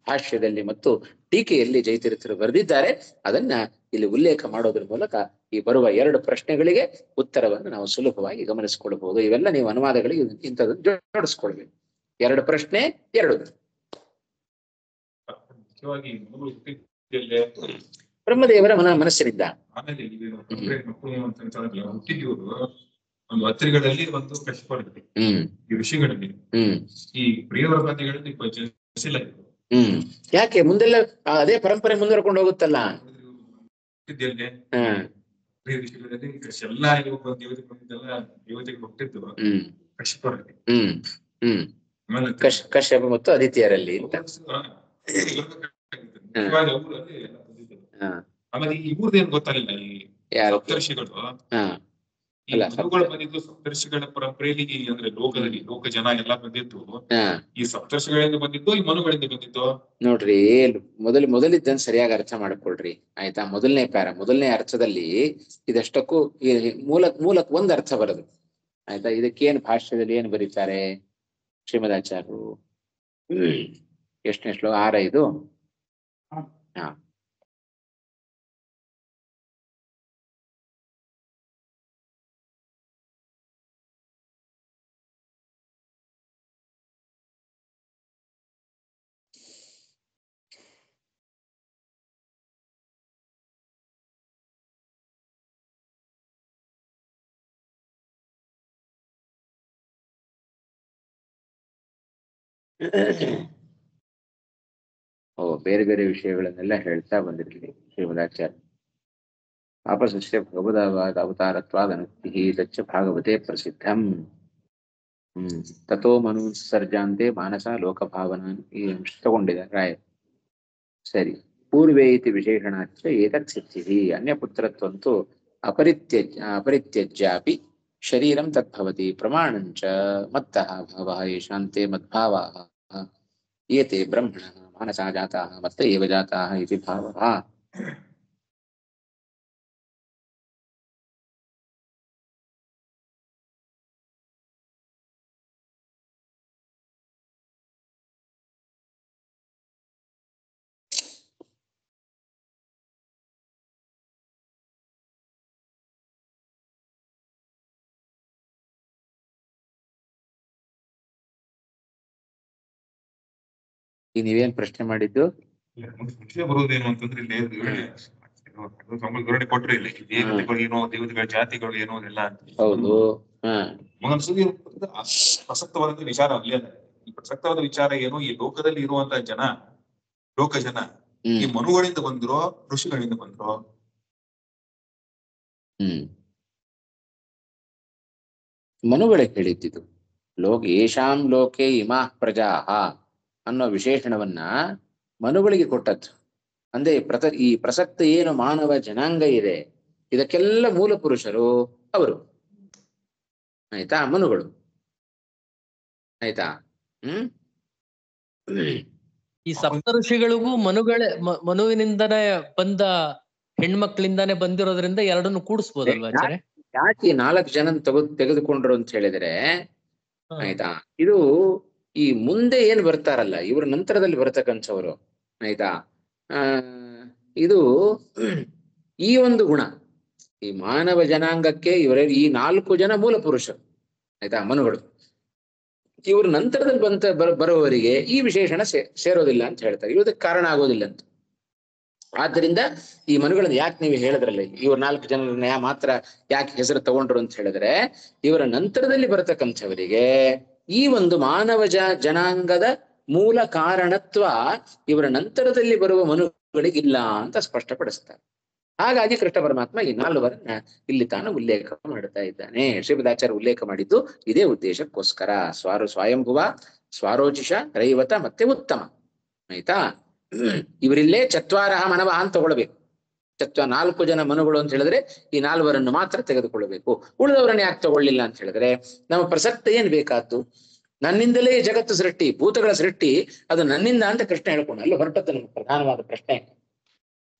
ಭಾಷ್ಯದಲ್ಲಿ ಮತ್ತು ಟೀಕೆಯಲ್ಲಿ ಜಯತೀರ್ಥರು ಬರೆದಿದ್ದಾರೆ. ಅದನ್ನ ಇಲ್ಲಿ ಉಲ್ಲೇಖ ಮಾಡೋದ್ರ ಮೂಲಕ ಈ ಬರುವ 2 ಪ್ರಶ್ನೆಗಳಿಗೆ ಉತ್ತರವನ್ನು ನಾವು ಸುಲಭವಾಗಿ ಗಮನಿಸಿಕೊಳ್ಳಬಹುದು. ಇವೆಲ್ಲ ನೀವು ಅನುವಾದಗಳಿಗೆ ಇಂಥದನ್ನು ಜೋಡಿಸ್ಕೊಳ್ಬೇಕು. 2 ಪ್ರಶ್ನೆ 2 ಮುಖ್ಯವಾಗಿ ಬ್ರಹ್ಮದೇವರ ಮನಸ್ಸಿನಿಂದ. ಆಮೇಲೆ ಹುಟ್ಟಿದವರು ಒಂದು ಅತ್ರಿಗಳಲ್ಲಿ ಒಂದು ಕಷ್ಟಪಡುತ್ತೆ ಈ ಋಷಿಗಳಲ್ಲಿ, ಈ ಪ್ರಿಯವ್ರತಾದಿಗಳಲ್ಲಿ ಜನಿಸಿಲ್ಲ. ಯಾಕೆ ಮುಂದೆಲ್ಲ ಅದೇ ಪರಂಪರೆ ಮುಂದುವರ್ಕೊಂಡು ಹೋಗುತ್ತಲ್ಲ. ಹುಟ್ಟಿದ್ದೆಲ್ಲೇ ಋಷಿಗಳಲ್ಲಿ ಎಲ್ಲ ದೇವತೆಗಳು ಹುಟ್ಟಿದ್ದು ಕಶ್ಯಪರಲ್ಲಿ, ಆಮೇಲೆ ಕಶ್ಯಪ ಮತ್ತು ಅದಿತಿಯರಲ್ಲಿ ಅಂತ. ಆಮೇಲೆ ಈ ಇವ್ರದ್ದು ಏನ್ ಗೊತ್ತಾಗಿಲ್ಲ, ಈ ಸಪ್ತರ್ಷಿಗಳು ಈ ಮನುಗಳು ಬಂದಿದ್ದು ಸಪ್ತರ್ಷಿಗಳ ಪರಂಪರೆಯಲ್ಲಿ, ಅಂದ್ರೆ ಲೋಕದಲ್ಲಿ ಲೋಕ ಜನ ಎಲ್ಲ ಬಂದಿದ್ದು ಈ ಸಪ್ತರ್ಷಿಗಳಿಂದ ಬಂದಿದ್ದು, ಈ ಮನುಗಳಿಂದ ಬಂದಿದ್ದು. ನೋಡ್ರಿ, ಮೊದಲಿದ್ದನ್ ಸರಿಯಾಗಿ ಅರ್ಥ ಮಾಡ್ಕೊಳ್ರಿ. ಆಯ್ತಾ, ಮೊದಲನೇ ಅರ್ಥದಲ್ಲಿ ಇದಷ್ಟಕ್ಕೂ ಮೂಲಕ್ ಒಂದು ಅರ್ಥ ಬರೋದು. ಆಯ್ತಾ, ಇದಕ್ಕೇನು ಭಾಷ್ಯದಲ್ಲಿ ಏನು ಬರೀತಾರೆ ಶ್ರೀಮದಾಚಾರ್ಯರು? ಎಷ್ಟನೇ ಶ್ಲೋಕ? 6-5. ಹಾ, ಬೇರೆ ಬೇರೆ ವಿಷಯಗಳನ್ನೆಲ್ಲ ಹೇಳ್ತಾ ಬಂದಿರಲಿ ಶ್ರೀಮದಾಚಾರ್ಯ. ಆಪಸಸ್ಯ ಭಗವದಾವಾದ ಅವತಾರತ್ವಾದನುಕ್ತಿ ತಚ್ಚ ಭಾಗವತೆ ಪ್ರಸಿದ್ಧಂ. ತಥೋ ಮನುಸರ್ಜಾಂತೆ ಮಾನಸ ಲೋಕಭಾವನ, ಈ ಅಂಶ ತಗೊಂಡಿದ್ದಾರೆ ರಾಯ. ಸರಿ, ಪೂರ್ವೇ ಇತಿ ವಿಶೇಷಣಾಚ್ಚ ಏತತ್ ಸಿದ್ಧಿಃ ಅನ್ಯಪುತ್ರತ್ವಂತು ಅಪರಿತ್ಯಜ್ಯಾಪಿ ಶರೀರಂ ತದ್ಭವತಿ ಪ್ರಮಾಣಂಚ ಮತ್ತಃ ಭಾವಃ ಯಶಾಂತೆ ಮದ್ಭಾವಾಃ ಏತೆ ಬ್ರಹ್ಮಣಃ ಮಾನಸಾ ಜಾತಾಃ ಮತ್ತ ಏವ ಜಾತಾಃ ಇತಿ ಭಾವಃ. ಈಗ ನೀವೇನ್ ಪ್ರಶ್ನೆ ಮಾಡಿದ್ದು? ವಿಷಯ ಬರುವುದೇನು ಅಂತಂದ್ರೆ ಇಲ್ಲಿ ವಿವರಣೆ ಕೊಟ್ರು ಇಲ್ಲಿ ದೇವತೆಗಳು ಏನೋ, ದೇವತೆಗಳ ಜಾತಿಗಳು ಏನೋ ಎಲ್ಲ. ಹೌದು. ಮನಸ್ಸಿಗೆ ಪ್ರಸಕ್ತವಾದ ವಿಚಾರ ಅಲ್ಲೇ ಅಲ್ಲ. ಈ ಪ್ರಸಕ್ತವಾದ ವಿಚಾರ ಏನು, ಈ ಲೋಕದಲ್ಲಿ ಇರುವಂತಹ ಲೋಕ ಜನ ಈ ಮನುಗಳಿಂದ ಬಂದ್ರು, ಋಷಿಗಳಿಂದ ಬಂದ್ರು. ಮನುಗಳಿಗೆ ಹೇಳಿದ್ದು ಯೇಷಾಂ ಲೋಕೆ ಇಮಾ ಪ್ರಜಾ ಅನ್ನೋ ವಿಶೇಷಣವನ್ನ ಮನುಗಳಿಗೆ ಕೊಟ್ಟದ್ದು. ಅಂದ್ರೆ ಈ ಪ್ರಸಕ್ತ ಏನು ಮಾನವ ಜನಾಂಗ ಇದೆ, ಇದಕ್ಕೆಲ್ಲ ಮೂಲ ಪುರುಷರು ಅವರು, ಆಯ್ತಾ, ಮನುಗಳು. ಆಯ್ತಾ? ಈ ಸಪ್ತ ಋಷಿಗಳಿಗೂ ಮನುವಿನಿಂದನೇ ಬಂದ ಹೆಣ್ಮಕ್ಳಿಂದಾನೇ ಬಂದಿರೋದ್ರಿಂದ ಎರಡನ್ನು ಕೂಡಿಸ್ಬೋದಲ್ವಾ ಆಚಾರ್ಯ? ಯಾಕೆ 4 ಜನ ತೆಗೆದುಕೊಂಡ್ರು ಅಂತ ಹೇಳಿದ್ರೆ, ಆಯ್ತಾ, ಇದು ಈ ಮುಂದೆ ಏನ್ ಬರ್ತಾರಲ್ಲ ಇವ್ರ ನಂತರದಲ್ಲಿ ಬರ್ತಕ್ಕಂಥವ್ರು, ಆಯ್ತಾ, ಇದು ಈ ಒಂದು ಗುಣ ಈ ಮಾನವ ಜನಾಂಗಕ್ಕೆ ಈ 4 ಜನ ಮೂಲ ಪುರುಷರು, ಆಯ್ತಾ, ಮನುಗಳು. ಇವ್ರ ನಂತರದಲ್ಲಿ ಬರುವವರಿಗೆ ಈ ವಿಶೇಷಣ ಸೇರೋದಿಲ್ಲ ಅಂತ ಹೇಳ್ತಾರೆ, ಇರೋದಕ್ಕೆ ಕಾರಣ ಆಗೋದಿಲ್ಲ ಅಂತ. ಆದ್ದರಿಂದ ಈ ಮನುಗಳನ್ನ ಯಾಕೆ ನೀವು ಹೇಳಿದ್ರಲ್ಲ, ಇವ್ರ 4 ಜನರನ್ನ ಮಾತ್ರ ಯಾಕೆ ಹೆಸರು ತಗೊಂಡ್ರು ಅಂತ ಹೇಳಿದ್ರೆ, ಇವರ ನಂತರದಲ್ಲಿ ಬರತಕ್ಕಂಥವರಿಗೆ ಈ ಒಂದು ಮಾನವ ಜನಾಂಗದ ಮೂಲ ಕಾರಣತ್ವ ಇವರ ನಂತರದಲ್ಲಿ ಬರುವ ಮನುಗಳಿಗಿಲ್ಲ ಅಂತ ಸ್ಪಷ್ಟಪಡಿಸ್ತಾರೆ. ಹಾಗಾಗಿ ಕೃಷ್ಣ ಪರಮಾತ್ಮ ಈ 4ರನ್ನ ಇಲ್ಲಿ ತಾನು ಉಲ್ಲೇಖ ಮಾಡ್ತಾ ಇದ್ದಾನೆ. ಶ್ರೀಪದಾಚಾರ್ಯ ಉಲ್ಲೇಖ ಮಾಡಿದ್ದು ಇದೇ ಉದ್ದೇಶಕ್ಕೋಸ್ಕರ. ಸ್ವಯಂಭುವ, ಸ್ವಾರೋಚಿಷ, ರೈವತ ಮತ್ತೆ ಉತ್ತಮ. ಆಯ್ತಾ? ಇವರಿಲ್ಲೇ ಚತ್ವಾರಹ ಮನವ ಅಂತ ತಗೊಳ್ಬೇಕು. 4 ಜನ ಮನುಗಳು ಅಂತ ಹೇಳಿದ್ರೆ ಈ 4ರನ್ನು ಮಾತ್ರ ತೆಗೆದುಕೊಳ್ಳಬೇಕು. ಉಳಿದವರನ್ನ ಯಾಕೆ ತಗೊಳ್ಳಿಲ್ಲ ಅಂತ ಹೇಳಿದ್ರೆ, ನಮ್ಮ ಪ್ರಸಕ್ತ ಏನ್ ಬೇಕಾದ್ದು? ನನ್ನಿಂದಲೇ ಜಗತ್ತು ಸೃಷ್ಟಿ, ಭೂತಗಳ ಸೃಷ್ಟಿ ಅದು ನನ್ನಿಂದ ಅಂತ ಕೃಷ್ಣ ಹೇಳ್ಕೊಂಡು ಅಲ್ಲಿ ಹೊರಟದ್ದು ನಮ್ಮ ಪ್ರಧಾನವಾದ ಪ್ರಶ್ನೆ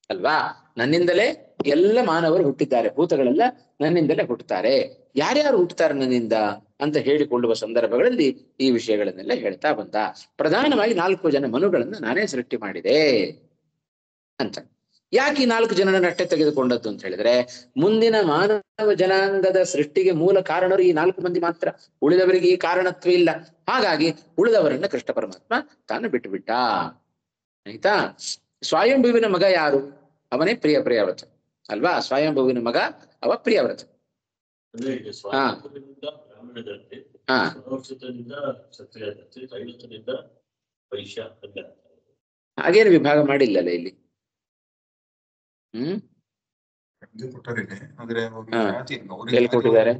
ಅಲ್ವಾ. ನನ್ನಿಂದಲೇ ಎಲ್ಲ ಮಾನವರು ಹುಟ್ಟಿದ್ದಾರೆ, ಭೂತಗಳೆಲ್ಲ ನನ್ನಿಂದಲೇ ಹುಟ್ಟುತ್ತಾರೆ. ಯಾರ್ಯಾರು ಹುಟ್ಟುತ್ತಾರೆ ನನ್ನಿಂದ ಅಂತ ಹೇಳಿಕೊಳ್ಳುವ ಸಂದರ್ಭಗಳಲ್ಲಿ ಈ ವಿಷಯಗಳನ್ನೆಲ್ಲ ಹೇಳ್ತಾ ಬಂದ. ಪ್ರಧಾನವಾಗಿ 4 ಜನ ಮನುಗಳನ್ನ ನಾನೇ ಸೃಷ್ಟಿ ಮಾಡಿದೆ ಅಂತ. ಯಾಕೆ ಈ 4 ಜನರನ್ನಷ್ಟೇ ತೆಗೆದುಕೊಂಡದ್ದು ಅಂತ ಹೇಳಿದ್ರೆ, ಮುಂದಿನ ಮಾನವ ಜನಾಂಗದ ಸೃಷ್ಟಿಗೆ ಮೂಲ ಕಾರಣರು ಈ 4 ಮಂದಿ ಮಾತ್ರ, ಉಳಿದವರಿಗೆ ಈ ಕಾರಣತ್ವ ಇಲ್ಲ. ಹಾಗಾಗಿ ಉಳಿದವರನ್ನ ಕೃಷ್ಣ ಪರಮಾತ್ಮ ತಾನು ಬಿಟ್ಟುಬಿಟ್ಟ. ಆಯ್ತಾ? ಸ್ವಯಂಭುವಿನ ಮಗ ಯಾರು? ಅವನೇ ಪ್ರಿಯವ್ರತ ಅಲ್ವಾ. ಸ್ವಯಂಭುವಿನ ಮಗ ಅವ ಪ್ರಿಯವ್ರತ. ಹಾಗೇನು ವಿಭಾಗ ಮಾಡಿಲ್ಲಲ್ಲ ಇಲ್ಲಿ. ಎಲ್ಲಿ ಕೊಟ್ಟಿದ್ದಾರೆ?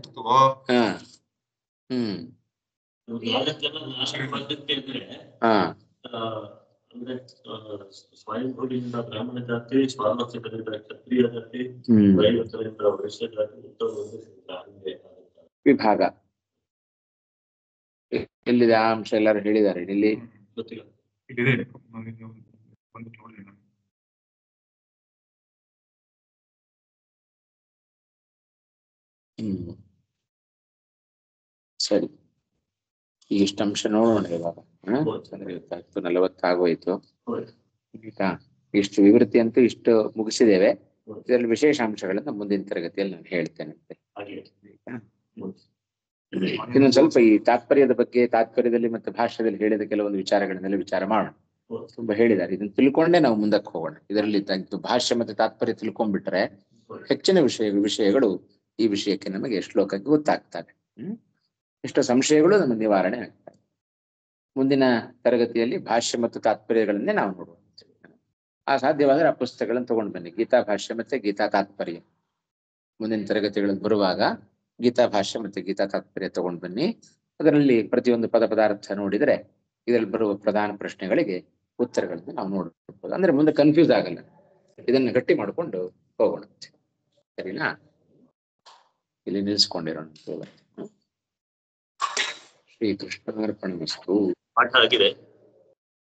ಸ್ವಯಂಭೂಮಿಯಿಂದ ಬ್ರಾಹ್ಮಣ ಜಾತಿ, ಸ್ವಾಮಕ್ಷದಿಂದ ಕ್ಷತ್ರಿಯ ಜಾತಿ, ವೈವತರಿಂದ ವೈಶ್ಯ ಜಾತಿ, ವಿಭಾಗ ಎಲ್ಲಿದೆ ಆ ಅಂಶ ಎಲ್ಲರೂ ಹೇಳಿದ್ದಾರೆ ಇಲ್ಲಿ. ಸರಿ, ಈಗ ಇಷ್ಟ ಅಂಶ ನೋಡೋಣ ಇವಾಗ. 40 ಆಗೋಯ್ತು. ಆಯ್ತಾ? ಇಷ್ಟು ವಿವೃತ್ತಿ ಅಂತೂ ಇಷ್ಟು ಮುಗಿಸಿದ್ದೇವೆ. ಇದರಲ್ಲಿ ವಿಶೇಷ ಅಂಶಗಳನ್ನ ಮುಂದಿನ ತರಗತಿಯಲ್ಲಿ ನಾನು ಹೇಳ್ತೇನೆ. ಇನ್ನೊಂದು ಸ್ವಲ್ಪ ಈ ತಾತ್ಪರ್ಯದ ಬಗ್ಗೆ, ತಾತ್ಪರ್ಯದಲ್ಲಿ ಮತ್ತೆ ಭಾಷ್ಯದಲ್ಲಿ ಹೇಳಿದ ಕೆಲವೊಂದು ವಿಚಾರಗಳನ್ನೆಲ್ಲ ವಿಚಾರ ಮಾಡೋಣ. ತುಂಬಾ ಹೇಳಿದ್ದಾರೆ, ಇದನ್ನ ತಿಳ್ಕೊಂಡೇ ನಾವು ಮುಂದಕ್ಕೆ ಹೋಗೋಣ. ಇದರಲ್ಲಿ ಭಾಷ್ಯ ಮತ್ತೆ ತಾತ್ಪರ್ಯ ತಿಳ್ಕೊಂಡ್ಬಿಟ್ರೆ ಹೆಚ್ಚಿನ ವಿಷಯಗಳು ಈ ವಿಷಯಕ್ಕೆ ನಮಗೆ ಶ್ಲೋಕಕ್ಕೆ ಗೊತ್ತಾಗ್ತವೆ. ಇಷ್ಟು ಸಂಶಯಗಳು ನಮ್ಮ ನಿವಾರಣೆ ಆಗ್ತವೆ. ಮುಂದಿನ ತರಗತಿಯಲ್ಲಿ ಭಾಷ್ಯ ಮತ್ತು ತಾತ್ಪರ್ಯಗಳನ್ನೇ ನಾವು ನೋಡುವ. ಸಾಧ್ಯವಾದ್ರೆ ಆ ಪುಸ್ತಕಗಳನ್ನು ತಗೊಂಡು ಬನ್ನಿ, ಗೀತಾ ಭಾಷ್ಯ ಮತ್ತೆ ಗೀತಾ ತಾತ್ಪರ್ಯ. ಮುಂದಿನ ತರಗತಿಗಳಲ್ಲಿ ಬರುವಾಗ ಗೀತಾ ಭಾಷ್ಯ ಮತ್ತೆ ಗೀತಾ ತಾತ್ಪರ್ಯ ತಗೊಂಡು ಬನ್ನಿ. ಅದರಲ್ಲಿ ಪ್ರತಿಯೊಂದು ಪದಾರ್ಥ ನೋಡಿದ್ರೆ ಇದರಲ್ಲಿ ಬರುವ ಪ್ರಧಾನ ಪ್ರಶ್ನೆಗಳಿಗೆ ಉತ್ತರಗಳನ್ನು ನಾವು ನೋಡಬಹುದು. ಅಂದ್ರೆ ಮುಂದೆ ಕನ್ಫ್ಯೂಸ್ ಆಗಲ್ಲ. ಇದನ್ನ ಗಟ್ಟಿ ಮಾಡ್ಕೊಂಡು ಹೋಗೋಣ. ಸರಿನಾ? ಇಲ್ಲಿ ನಿಲ್ಸ್ಕೊಂಡಿರೋಣ. ಶ್ರೀಕೃಷ್ಣಾರ್ಪಣಮಸ್ತು. ಪಾಠ ಆಗಿದೆ.